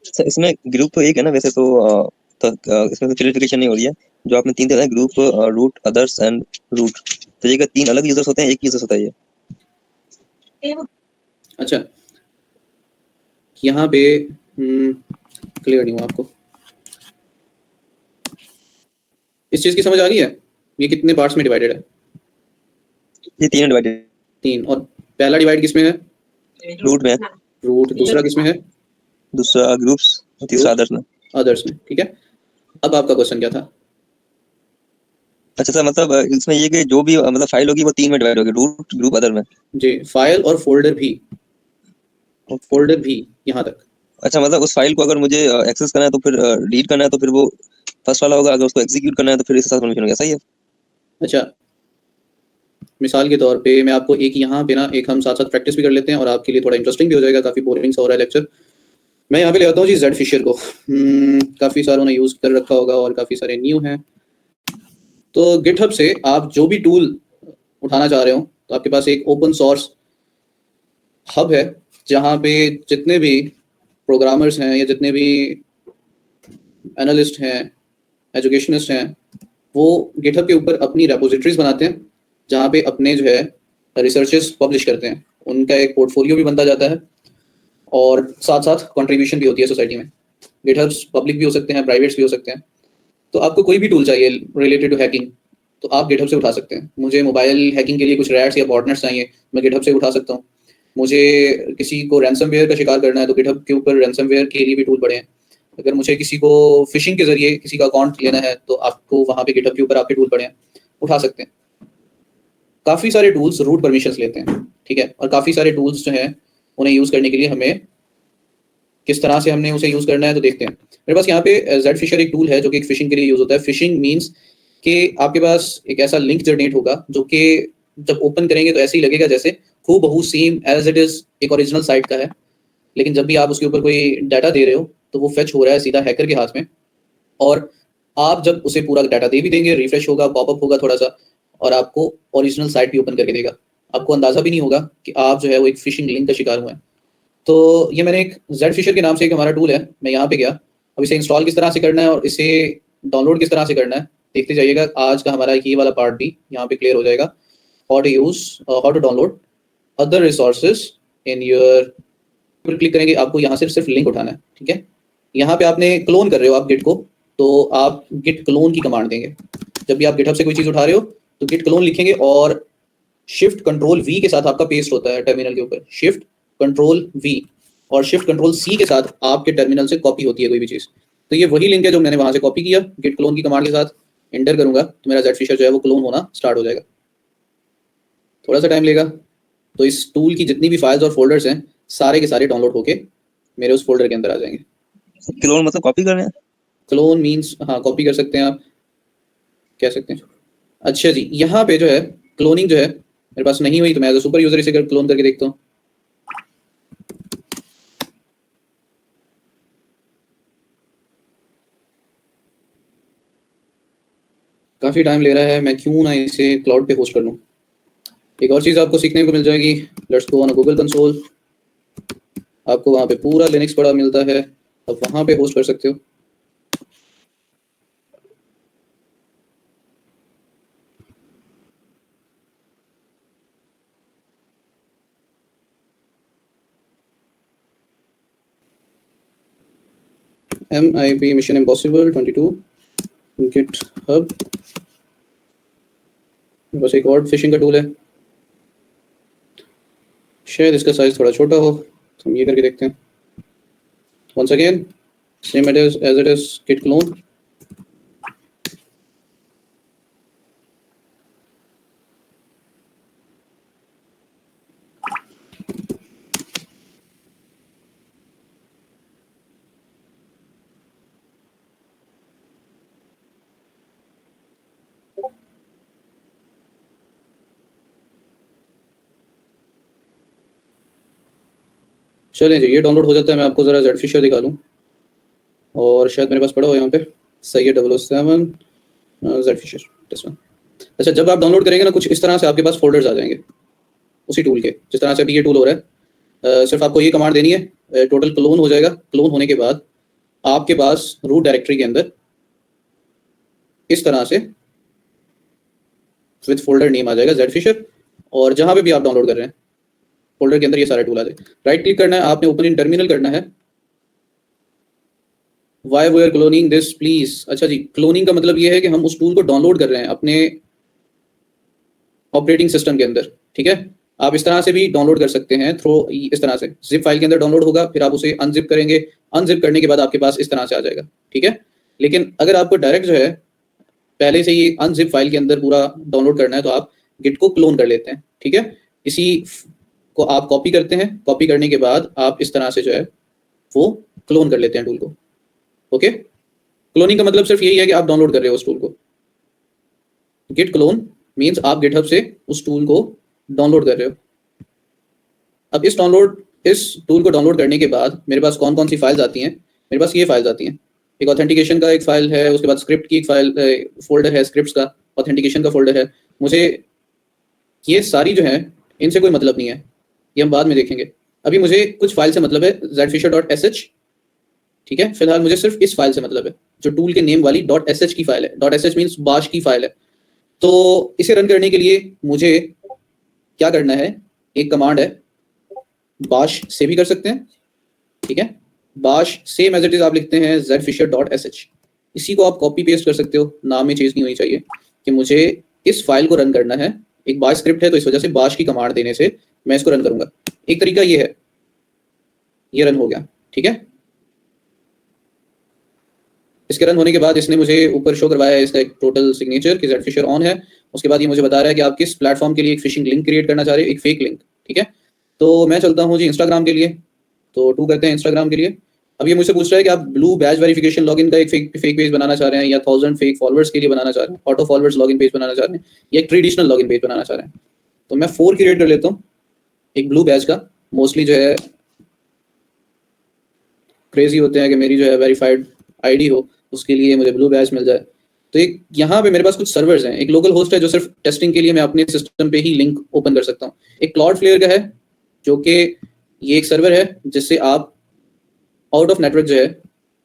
सर इसमें ग्रुप तो एक है ना वैसे तो, इसमें तो क्लियरिफिकेशन नहीं हो रही है। जो आपने 3 दिया group, root, others and root, तो ये क्या 3 अलग यूजर्स होते हैं, एक यूजर्स होता है ये? अच्छा, यहाँ पे क्लियर नहीं हुआ आपको, इस चीज की समझ आ गई है? ये कितने पार्ट्स में डिवाइडेड है? ये 3 डिवाइडेड, 3। और पहला डिवाइड किसमें है? रूट में, रूट। दूसरा किसमें है? दूसरा ग्रुप्स, तीसरा अदर्स में। अदर्स में, ठीक है। अब आपका क्वेश्चन क्या था? अच्छा सर, मतलब इसमें ये कि जो भी मतलब फाइल होगी वो 3 में डिवाइड होगी, रूट, ग्रुप, अदर में। जी, फाइल और फोल्डर भी, फोल्डर भी यहाँ तक। अच्छा, मतलब उस फाइल को अगर मुझे एक्सेस करना है तो फिर रीड करना है तो फिर वो फर्स्ट वाला होगा, अगर उसको एग्जीक्यूट करना है तो फिर इसके साथ परमिशन होगा, सही है? अच्छा, मिसाल के तौर पे मैं आपको एक यहाँ पे ना, एक हम साथ साथ प्रैक्टिस भी कर लेते हैं और आपके लिए थोड़ा इंटरेस्टिंग भी हो जाएगा, काफ़ी बोरिंग सा हो रहा है लेक्चर। मैं यहाँ पे ले आता हूँ जी जेड फिशर को। काफ़ी सारों ने यूज़ कर रखा होगा और काफ़ी सारे न्यू हैं। तो गिटहब से आप जो भी टूल उठाना चाह रहे हो, तो आपके पास एक ओपन सोर्स हब है जहाँ पे जितने भी प्रोग्रामर्स हैं या जितने भी एनालिस्ट हैं, एजुकेशनिस्ट हैं, वो गिटहब के ऊपर अपनी रेपोजिटरीज बनाते हैं जहाँ पे अपने जो है रिसर्चेस पब्लिश करते हैं। उनका एक पोर्टफोलियो भी बनता जाता है और साथ साथ कंट्रीब्यूशन भी होती है सोसाइटी में। गिटहब्स पब्लिक भी हो सकते हैं, प्राइवेट्स भी हो सकते हैं। तो आपको कोई भी टूल चाहिए रिलेटेड टू हैकिंग, तो आप गिटहब से उठा सकते हैं। मुझे मोबाइल हैकिंग के लिए कुछ रैट्स या बॉटनेट्स चाहिए, मैं गिटहब से उठा सकता हूँ। मुझे किसी को रैंसमवेयर का शिकार करना है तो गिटहब के ऊपर रैंसमवेयर के लिए भी टूल पड़े हैं। अगर मुझे किसी को फिशिंग के जरिए किसी का अकाउंट लेना है तो आपको वहाँ पे गिटहब के ऊपर आपके टूल पड़े हैं, उठा सकते हैं। काफ़ी सारे टूल्स रूट परमिशंस लेते हैं, ठीक है। और काफ़ी सारे टूल्स जो हैं उन्हें यूज़ करने के लिए हमें किस तरह से हमने उसे यूज़ करना है तो देखते हैं। मेरे पास यहाँ पे जेड फिशर एक टूल है जो कि एक फिशिंग के लिए यूज़ होता है। फिशिंग मीन्स कि आपके पास एक ऐसा लिंक जनरेट होगा जो कि जब ओपन करेंगे तो ऐसे ही लगेगा जैसे हूबहू सेम एज इट इज़ एक ओरिजिनल साइट का है, लेकिन जब भी आप उसके ऊपर कोई डाटा दे रहे हो तो वो फेच हो रहा है सीधा हैकर के हाथ में। और आप जब उसे पूरा डाटा दे भी देंगे, रिफ्रेश होगा, पॉपअप होगा थोड़ा सा, और आपको ओरिजिनल साइट भी ओपन करके देगा। आपको अंदाज़ा भी नहीं होगा कि आप जो है वो एक फिशिंग लिंक का शिकार हुए हैं। तो ये मैंने एक जेड फिशर के नाम से एक हमारा टूल है, मैं यहाँ पे गया। अब इसे इंस्टॉल किस तरह से करना है और इसे डाउनलोड किस तरह से करना है देखते जाइएगा। आज का हमारा ये वाला पार्ट भी यहाँ पे क्लियर हो जाएगा। How to download other resources in your, पर क्लिक करेंगे, आपको यहाँ से सिर्फ लिंक उठाना है, ठीक है। यहाँ पे आपने क्लोन कर रहे हो आप गिट को, तो आप गिट क्लोन की कमांड देंगे। जब भी आप गिटहब से कोई चीज़ उठा रहे हो तो गिट क्लोन लिखेंगे और शिफ्ट कंट्रोल वी के साथ आपका पेस्ट होता है टर्मिनल के ऊपर, शिफ्ट कंट्रोल वी, और शिफ्ट कंट्रोल सी के साथ आपके टर्मिनल से कॉपी होती है कोई भी चीज़। तो ये वही लिंक है जो मैंने वहाँ से कॉपी किया। गिट क्लोन की कमांड के साथ एंटर करूँगा तो मेरा जेड फिशर जो है वो क्लोन होना स्टार्ट हो जाएगा। थोड़ा सा टाइम लेगा। तो इस टूल की जितनी भी फाइल्स और फोल्डर्स हैं सारे के सारे डाउनलोड होके मेरे उस फोल्डर के अंदर आ जाएंगे। क्लोन मतलब कॉपी करना है? क्लोन मीन्स हाँ, कॉपी कर सकते हैं आप, कह सकते हैं। अच्छा जी, यहाँ पे जो है क्लोनिंग जो है मेरे पास नहीं हुई तो मैं एज अ सुपर यूजर इसे क्लोन करके देखता हूँ। काफ़ी टाइम ले रहा है, मैं क्यों ना इसे क्लाउड पे होस्ट कर लूँ। एक और चीज़ आपको सीखने को मिल जाएगी, let's go on Google console. आपको वहाँ पे पूरा लिनक्स पड़ा मिलता है, आप वहाँ पे होस्ट कर सकते हो। MIB मिशन इम्पॉसिबल 22 गिटहब, बस एक और फिशिंग का टूल है। शायद इसका साइज थोड़ा छोटा हो, तो हम ये करके देखते हैं। Once again same it is as it is git clone। चलें जी, ये डाउनलोड हो जाता है। मैं आपको ज़रा जेडफिशर दिखा लूँ, और शायद मेरे पास पड़ा हो यहाँ पे सही है 007 जेडफिशर दिस वन। अच्छा, जब आप डाउनलोड करेंगे ना, कुछ इस तरह से आपके पास फोल्डर्स आ जाएंगे उसी टूल के, जिस तरह से अभी ये टूल हो रहा है। सिर्फ आपको ये कमांड देनी है, टोटल क्लोन हो जाएगा। क्लोन होने के बाद आपके पास रूट डायरेक्टरी के अंदर इस तरह से विद फोल्डर नेम आ जाएगा जेडफिशर, और जहां पे भी आप डाउनलोड कर रहे हैं फोल्डर के अंदर ये सारे टूल आ जाए। राइट क्लिक करना है आपने, ओपन इन टर्मिनल करना है। Why we are cloning this please. अच्छा जी, क्लोनिंग का मतलब ये है कि हम उस टूल को डाउनलोड कर रहे हैं अपने ऑपरेटिंग सिस्टम के अंदर। ठीक है, आप इस तरह से भी डाउनलोड कर सकते हैं थ्रू इस तरह से जिप फाइल के अंदर डाउनलोड होगा, फिर आप उसे अनजिप करेंगे, अनजिप करने के बाद आपके पास इस तरह से आ जाएगा। ठीक है, लेकिन अगर आपको डायरेक्ट जो है पहले से ही अनजिप फाइल के अंदर पूरा डाउनलोड करना है, तो आप गिट को क्लोन कर लेते हैं। ठीक है, इसी को आप कॉपी करते हैं, कॉपी करने के बाद आप इस तरह से जो है वो क्लोन कर लेते हैं टूल को। ओके, क्लोनिंग का मतलब सिर्फ यही है कि आप डाउनलोड कर रहे हो उस टूल को। गिट क्लोन मींस आप गिटहब से उस टूल को डाउनलोड कर रहे हो। अब इस टूल को डाउनलोड करने के बाद मेरे पास कौन कौन सी फाइल्स आती हैं? मेरे पास ये फाइल्स आती हैं, एक ऑथेंटिकेशन का एक फाइल है, उसके बाद स्क्रिप्ट की एक फाइल फोल्डर है, स्क्रिप्ट्स का, ऑथेंटिकेशन का फोल्डर है। मुझे ये सारी जो है इनसे कोई मतलब नहीं है, ये हम बाद में देखेंगे। अभी मुझे कुछ फाइल से मतलब है zfisher.sh। ठीक है, फिलहाल मुझे सिर्फ इस फाइल से मतलब है जो टूल के नेम वाली .sh की फाइल है। .sh मींस बाश की फाइल है। तो इसे रन करने के लिए मुझे क्या करना है, एक कमांड है, बाश से भी कर सकते हैं। ठीक है, बाश सेम एज इट इज आप लिखते हैं zfisher.sh। इसी को आप कॉपी पेस्ट कर सकते हो, नाम में चेंज नहीं होनी चाहिए कि मुझे इस फाइल को रन करना है। एक बाश स्क्रिप्ट है, तो इस वजह से बाश की कमांड देने से मैं इसको रन करूंगा। एक तरीका ये है, ये रन हो गया। ठीक है, इसके रन होने के बाद इसने मुझे ऊपर शो करवाया है इसका एक टोटल सिग्नेचर कि जेडफिशर ऑन है। उसके बाद ये मुझे बता रहा है कि आप किस प्लेटफॉर्म के लिए एक फिशिंग लिंक क्रिएट करना चाह रहे हो, एक फेक लिंक। ठीक है, तो मैं चलता हूँ जी इंस्टाग्राम के लिए, तो 2 करते हैं इंस्टाग्राम के लिए। अब ये मुझसे पूछ रहा है कि आप ब्लू बैज वेरिफिकेशन लॉगिन का एक फेक पेज बनाना चाह रहे हैं, या 1000 फेक फॉलोअर्स के लिए बनाना चाह रहे हैं, ऑटो फॉलोअर्स लॉगिन पेज बनाना चाह रहे हैं, या एक ट्रेडिशनल लॉगिन पेज बनाना चाह रहे हैं। तो मैं 4 क्रिएट कर लेता हूँ, एक ब्लू बैज का। मोस्टली जो है क्रेजी होते हैं कि मेरी जो है वेरीफाइड आईडी हो, उसके लिए मुझे ब्लू बैज मिल जाए। तो एक यहाँ पे मेरे पास कुछ सर्वर्स हैं, एक लोकल होस्ट है जो सिर्फ टेस्टिंग के लिए मैं अपने सिस्टम पे ही लिंक ओपन कर सकता हूँ, एक क्लाउडफ्लेयर का है जो कि ये एक सर्वर है जिससे आप आउट ऑफ नेटवर्क जो है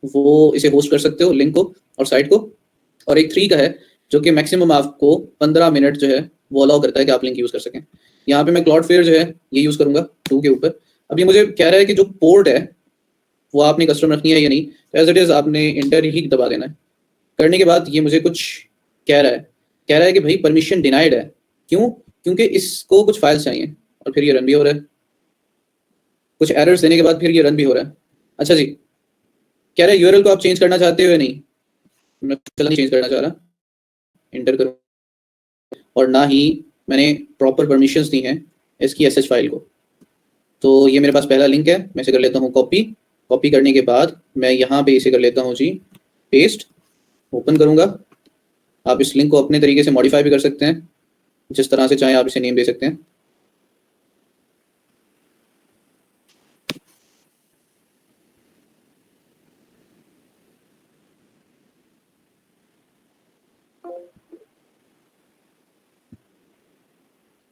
वो इसे होस्ट कर सकते हो, लिंक को और साइट को। और एक 3 का है जो कि मैक्सिमम आपको 15 मिनट जो है वो अलाउ करता है कि आप लिंक यूज कर सकें। यहाँ पे मैं क्लाउडफ्लेयर जो है ये यूज करूंगा 2 के ऊपर। अब ये मुझे कह रहा है कि जो पोर्ट है वो आपने कस्टम रखनी है या नहीं, तो एज इट इज आपने इंटर ही दबा देना है। करने के बाद ये मुझे कुछ कह रहा है कि भाई परमिशन डिनाइड है। क्यों? क्योंकि इसको कुछ फाइल्स चाहिए, और फिर ये रन भी हो रहा है। कुछ एरर्स देने के बाद फिर ये रन भी हो रहा है। अच्छा जी, कह रहा है यूआरएल को आप चेंज करना चाहते हो या नहीं? मैं चला नहीं चेंज करना चाह रहा, इंटर करूँ, और ना ही मैंने प्रॉपर परमिशंस दी हैं इसकी एसएच फाइल को। तो ये मेरे पास पहला लिंक है, मैं इसे कर लेता हूँ कॉपी करने के बाद मैं यहाँ पे इसे कर लेता हूँ जी पेस्ट, ओपन करूँगा। आप इस लिंक को अपने तरीके से मॉडिफाई भी कर सकते हैं, जिस तरह से चाहे आप इसे नेम दे सकते हैं।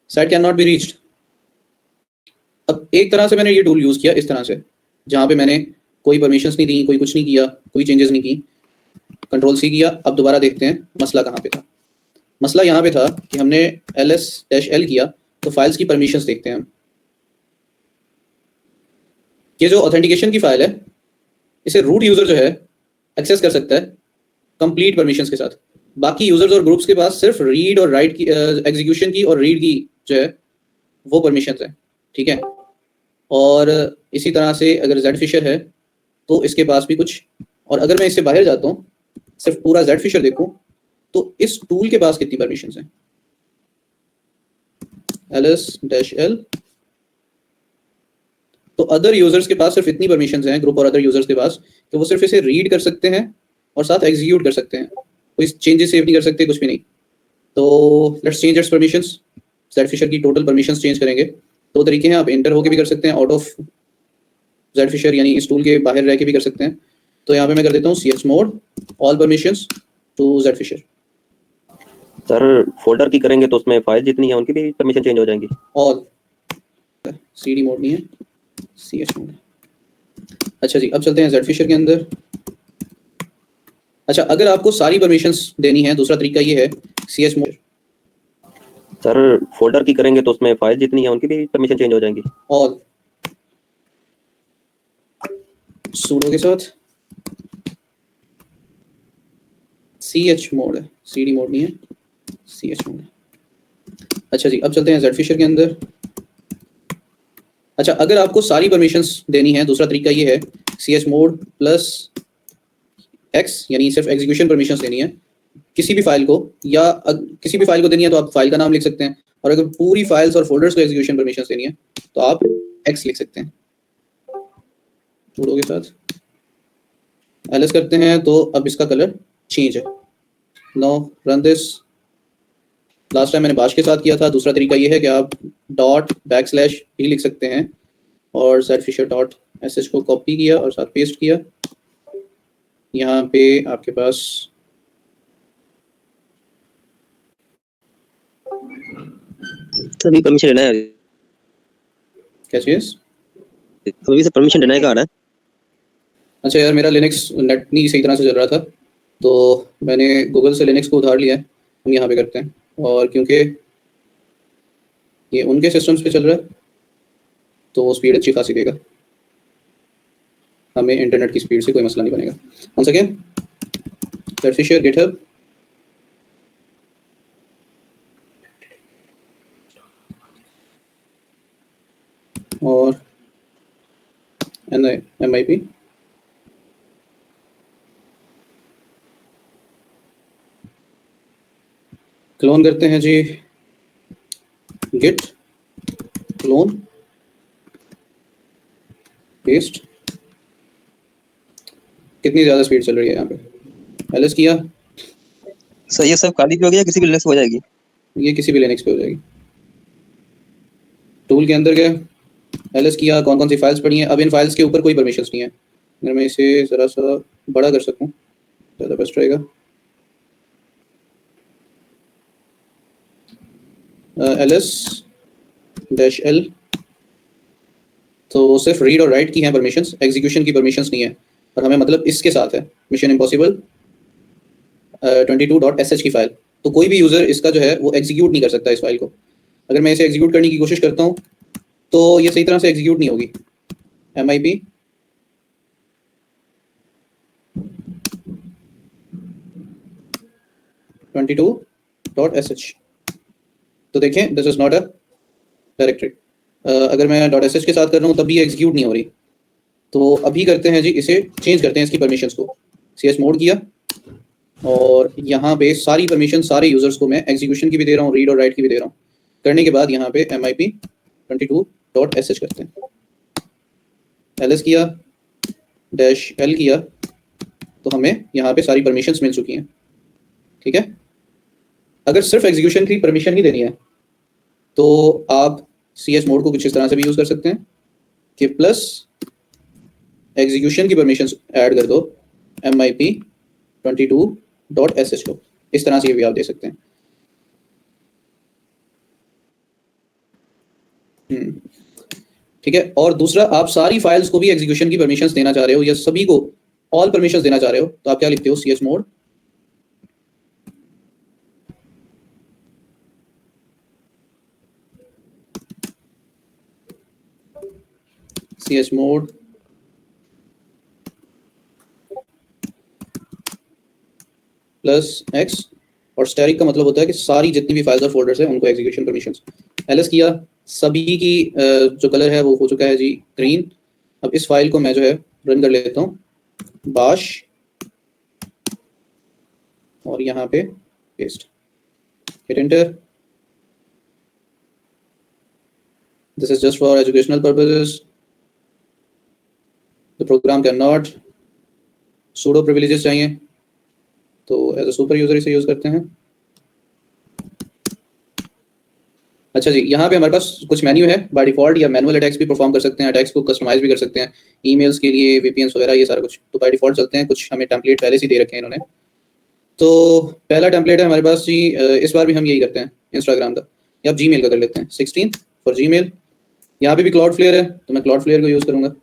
Site can not be reached. अब एक तरह से मैंने ये टूल यूज किया इस तरह से, जहां पे मैंने कोई परमिशंस नहीं दी, कोई कुछ नहीं किया, कोई चेंजेस नहीं की, कंट्रोल सी किया। अब दोबारा देखते हैं मसला कहाँ पे था। मसला यहाँ पे था कि हमने ls-l किया, तो फाइल्स की परमिशंस देखते हैं हम। ये जो ऑथेंटिकेशन की फाइल है, इसे रूट यूजर जो है एक्सेस कर सकता है कंप्लीट परमिशंस के साथ। बाकी यूजर्स और ग्रुप्स के पास सिर्फ रीड और राइट की एग्जीक्यूशन की और रीड की जो है वो परमिशंस है। ठीक है, और इसी तरह से अगर जेड फिशर है तो इसके पास भी कुछ, और अगर मैं इससे बाहर जाता हूँ सिर्फ पूरा जेड फिशर देखूं तो इस टूल के पास कितनी परमिशंस हैं, ls-l, तो अदर यूजर्स के पास सिर्फ इतनी परमिशंस हैं, ग्रुप और अदर यूजर्स के पास, कि वो सिर्फ इसे रीड कर सकते हैं और साथ एग्जीक्यूट कर सकते हैं, कोई चेंजेस सेव नहीं कर सकते, कुछ भी नहीं। तो let's change its permissions, Z Fisher की टोटल परमिशंस चेंज करेंगे। दो तरीके हैं, आप इंटर होके भी कर सकते हैं, आउट ऑफ जेड फिशर यानी इस टूल के बाहर रह के भी कर सकते हैं। तो यहाँ पे मैं कर देता हूँ chmod all permissions to Z Fisher. सर फोल्डर की करेंगे तो उसमें फाइल जितनी है उनकी भी परमिशन चेंज हो जाएंगी। ऑल, cd मोड नहीं है, ch मोड। अच्छा जी, अब चलते हैं जेड फिशर के अंदर। अच्छा, अगर आपको सारी परमिशंस देनी है, दूसरा तरीका ये है ch मोड। सर फोल्डर की करेंगे तो उसमें फाइल जितनी है उनकी भी परमिशन चेंज हो जाएंगी। ऑल, sudo के साथ ch मोड है, cd मोड नहीं है, ch मोड। अच्छा जी, अब चलते हैं जेड फिशर के अंदर। अच्छा, अगर आपको सारी परमिशंस देनी है, दूसरा तरीका ये है ch मोड प्लस x, यानी सिर्फ एग्जीक्यूशन परमिशंस देनी है किसी भी फाइल को, या किसी भी फाइल को देनी है तो आप फाइल का नाम लिख सकते हैं, और अगर पूरी फाइल्स और फोल्डर्स को एग्जीक्यूशन परमिशंस देनी है तो आप x लिख सकते हैं sudo के साथ। ls करते हैं तो अब इसका कलर चेंज है। Now run this. Last time मैंने बाश के साथ किया था। दूसरा तरीका ये है कि आप ./ भी लिख सकते हैं, और zfisher.sh को कॉपी किया और साथ पेस्ट किया। यहाँ पे आपके पास सभी परमिशन लेना है, क्या चीज़? सभी से परमिशन लेना है कहा है। अच्छा यार, मेरा लिनक्स नेट नहीं सही तरह से चल रहा था तो मैंने गूगल से लिनक्स को उधार लिया है। हम यहाँ पे करते हैं, और क्योंकि ये उनके सिस्टम्स पे चल रहा है तो स्पीड अच्छी खासी देगा, हमें इंटरनेट की स्पीड से कोई मसला नहीं बनेगा। One second, Z Fisher GitHub, और MIP, क्लोन करते हैं जी, गिट क्लोन पेस्ट। कितनी ज़्यादा स्पीड चल रही है यहाँ पे। ls किया, सर ये सब खाली भी हो गया, किसी भी लिनक्स हो जाएगी, ये किसी भी लिनक्स पे हो जाएगी। टूल के अंदर गए, ls किया, कौन कौन सी फाइल्स पड़ी हैं। अब इन फाइल्स के ऊपर कोई परमिशंस नहीं है। अगर मैं इसे ज़रा सा बड़ा कर सकूं ज़्यादा बेस्ट रहेगा। ls-l, तो सिर्फ रीड और राइट की हैं परमिशंस, एग्जीक्यूशन की परमिशंस नहीं है, और हमें मतलब इसके साथ है मिशन इम्पॉसिबल 22.sh की फाइल। तो कोई भी यूज़र इसका जो है वो एग्जीक्यूट नहीं कर सकता इस फाइल को। अगर मैं इसे एग्जीक्यूट करने की कोशिश करता हूँ तो ये सही तरह से एग्जीक्यूट नहीं होगी। MIP .sh, तो देखें this is not a directory. अगर मैं .sh के साथ कर रहा हूँ तब भी एग्जीक्यूट नहीं हो रही। तो अभी करते हैं जी, इसे चेंज करते हैं इसकी परमिशंस को। ch मोड किया, और यहाँ पे सारी परमिशन सारे यूजर्स को मैं एग्जीक्यूशन की भी दे रहा हूँ, रीड और राइट की भी दे रहा हूँ। करने के बाद यहाँ पे MIP 22.sh करते हैं। ls किया, -l किया, तो हमें यहाँ पे सारी परमिशंस मिल चुकी हैं। ठीक है, अगर सिर्फ एग्जीक्यूशन की परमिशन ही देनी है तो आप ch मोड को कुछ इस तरह से भी यूज कर सकते हैं कि प्लस एग्जीक्यूशन की परमिशन ऐड कर दो MIP 22.sh को। इस तरह से भी आप दे सकते हैं। ठीक है, और दूसरा, आप सारी फाइल्स को भी एग्जीक्यूशन की परमिशंस देना चाह रहे हो, या सभी को ऑल परमिशंस देना चाह रहे हो, तो आप क्या लिखते हो, ch मोड प्लस x, और स्टैटिक का मतलब होता है कि सारी जितनी भी फाइल्स और फोल्डर्स हैं उनको एग्जीक्यूशन परमिशंस। ls किया, सभी की जो कलर है वो हो चुका है जी ग्रीन। अब इस फाइल को मैं जो है रन कर लेता हूँ, बाश, और यहाँ पे paste, hit enter. This is just for educational purposes. The program can not, sudo privileges चाहिए तो एज अ सुपर यूजर इसे यूज करते हैं। अच्छा जी, यहाँ पे हमारे पास कुछ मेन्यू है बाय डिफॉल्ट, या मैनुअल अटैक्स भी परफॉर्म कर सकते हैं, अटैक्स को कस्टमाइज भी कर सकते हैं, ईमेल्स के लिए, वीपीएन्स वगैरह, ये सारा कुछ तो बाय डिफॉल्ट चलते हैं। कुछ हमें टेम्पलेट पहले से दे रखे हैं इन्होंने। तो पहला टेम्पलेट है हमारे पास जी, इस बार भी हम यही करते हैं इंस्टाग्राम का, या आप जीमेल का कर लेते हैं, 16 फॉर जीमेल। यहाँ पे भी क्लाउड फ्लेयर है तो मैं क्लाउड फ्लेयर को यूज़ करूँगा।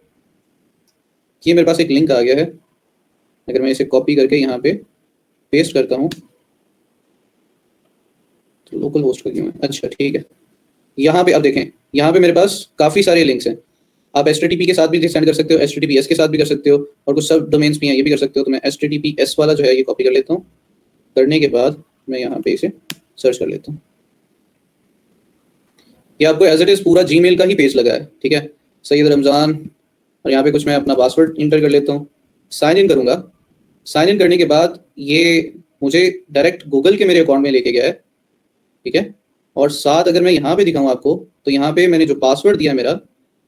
ये मेरे पास एक लिंक आ गया है, अगर मैं इसे कॉपी करके यहाँ पे पेस्ट करता हूँ तो लोकल होस्ट का क्यों है, अच्छा ठीक है। यहाँ पे अब देखें, यहाँ पे मेरे पास काफ़ी सारे लिंक्स हैं। आप HTTP के साथ भी सेंड कर सकते हो, HTTPS के साथ भी कर सकते हो, और कुछ सब डोमेन्स भी हैं ये भी कर सकते हो। तो मैं HTTPS वाला जो है ये कॉपी कर लेता हूँ। करने के बाद मैं यहाँ पे इसे सर्च कर लेता हूँ। ये आपको एज इट इज़ पूरा जीमेल का ही पेज लगा है, ठीक है, सैयद रमज़ान, और यहाँ पे कुछ मैं अपना पासवर्ड इंटर कर लेता हूँ, साइन इन करूँगा। साइन इन करने के बाद ये मुझे डायरेक्ट गूगल के मेरे अकाउंट में लेके गया है, ठीक है। और साथ अगर मैं यहाँ पे दिखाऊँ आपको तो यहाँ पे मैंने जो पासवर्ड दिया मेरा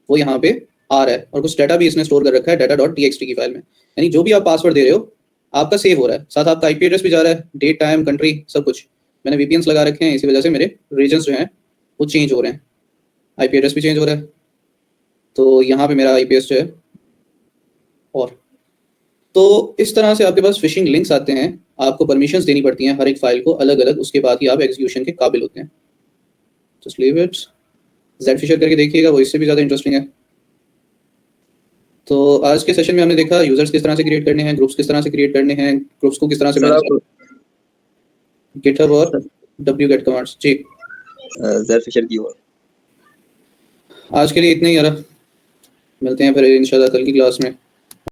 वो यहाँ पे आ रहा है, और कुछ डाटा भी इसने स्टोर कर रखा है data.txt की फाइल में। यानी जो भी आप पासवर्ड दे रहे हो आपका सेव हो रहा है, साथ आपका IP एड्रेस भी जा रहा है, डेट, टाइम, कंट्री, सब कुछ। मैंने VPNs लगा रखे हैं, इसी वजह से मेरे रीजन्स जो हैं वो चेंज हो रहे हैं, IP एड्रेस भी चेंज हो रहा है। तो यहाँ पे मेरा IPS जो है, और तो इस तरह से आपके पास फिशिंग लिंक्स आते हैं, आपको परमिशंस देनी पड़ती हैं हर एक फाइल को अलग अलग, उसके बाद ही आप एग्जीक्यूशन के काबिल होते हैं। जस्ट लीव इट, ज़ेडफिशर करके देखिएगा, वो इससे भी ज़्यादा इंटरेस्टिंग है। तो आज के सेशन में हमने देखा यूजर्स किस तरह से क्रिएट करने हैं, ग्रुप्स किस तरह से क्रिएट करने हैं, ग्रुप्स को किस तरह से मैनेज, गिटहब और wget कमांड्स जी। ज़ेडफिशर की और आज के लिए इतना ही यार, मिलते हैं फिर इंशाल्लाह कल की क्लास में।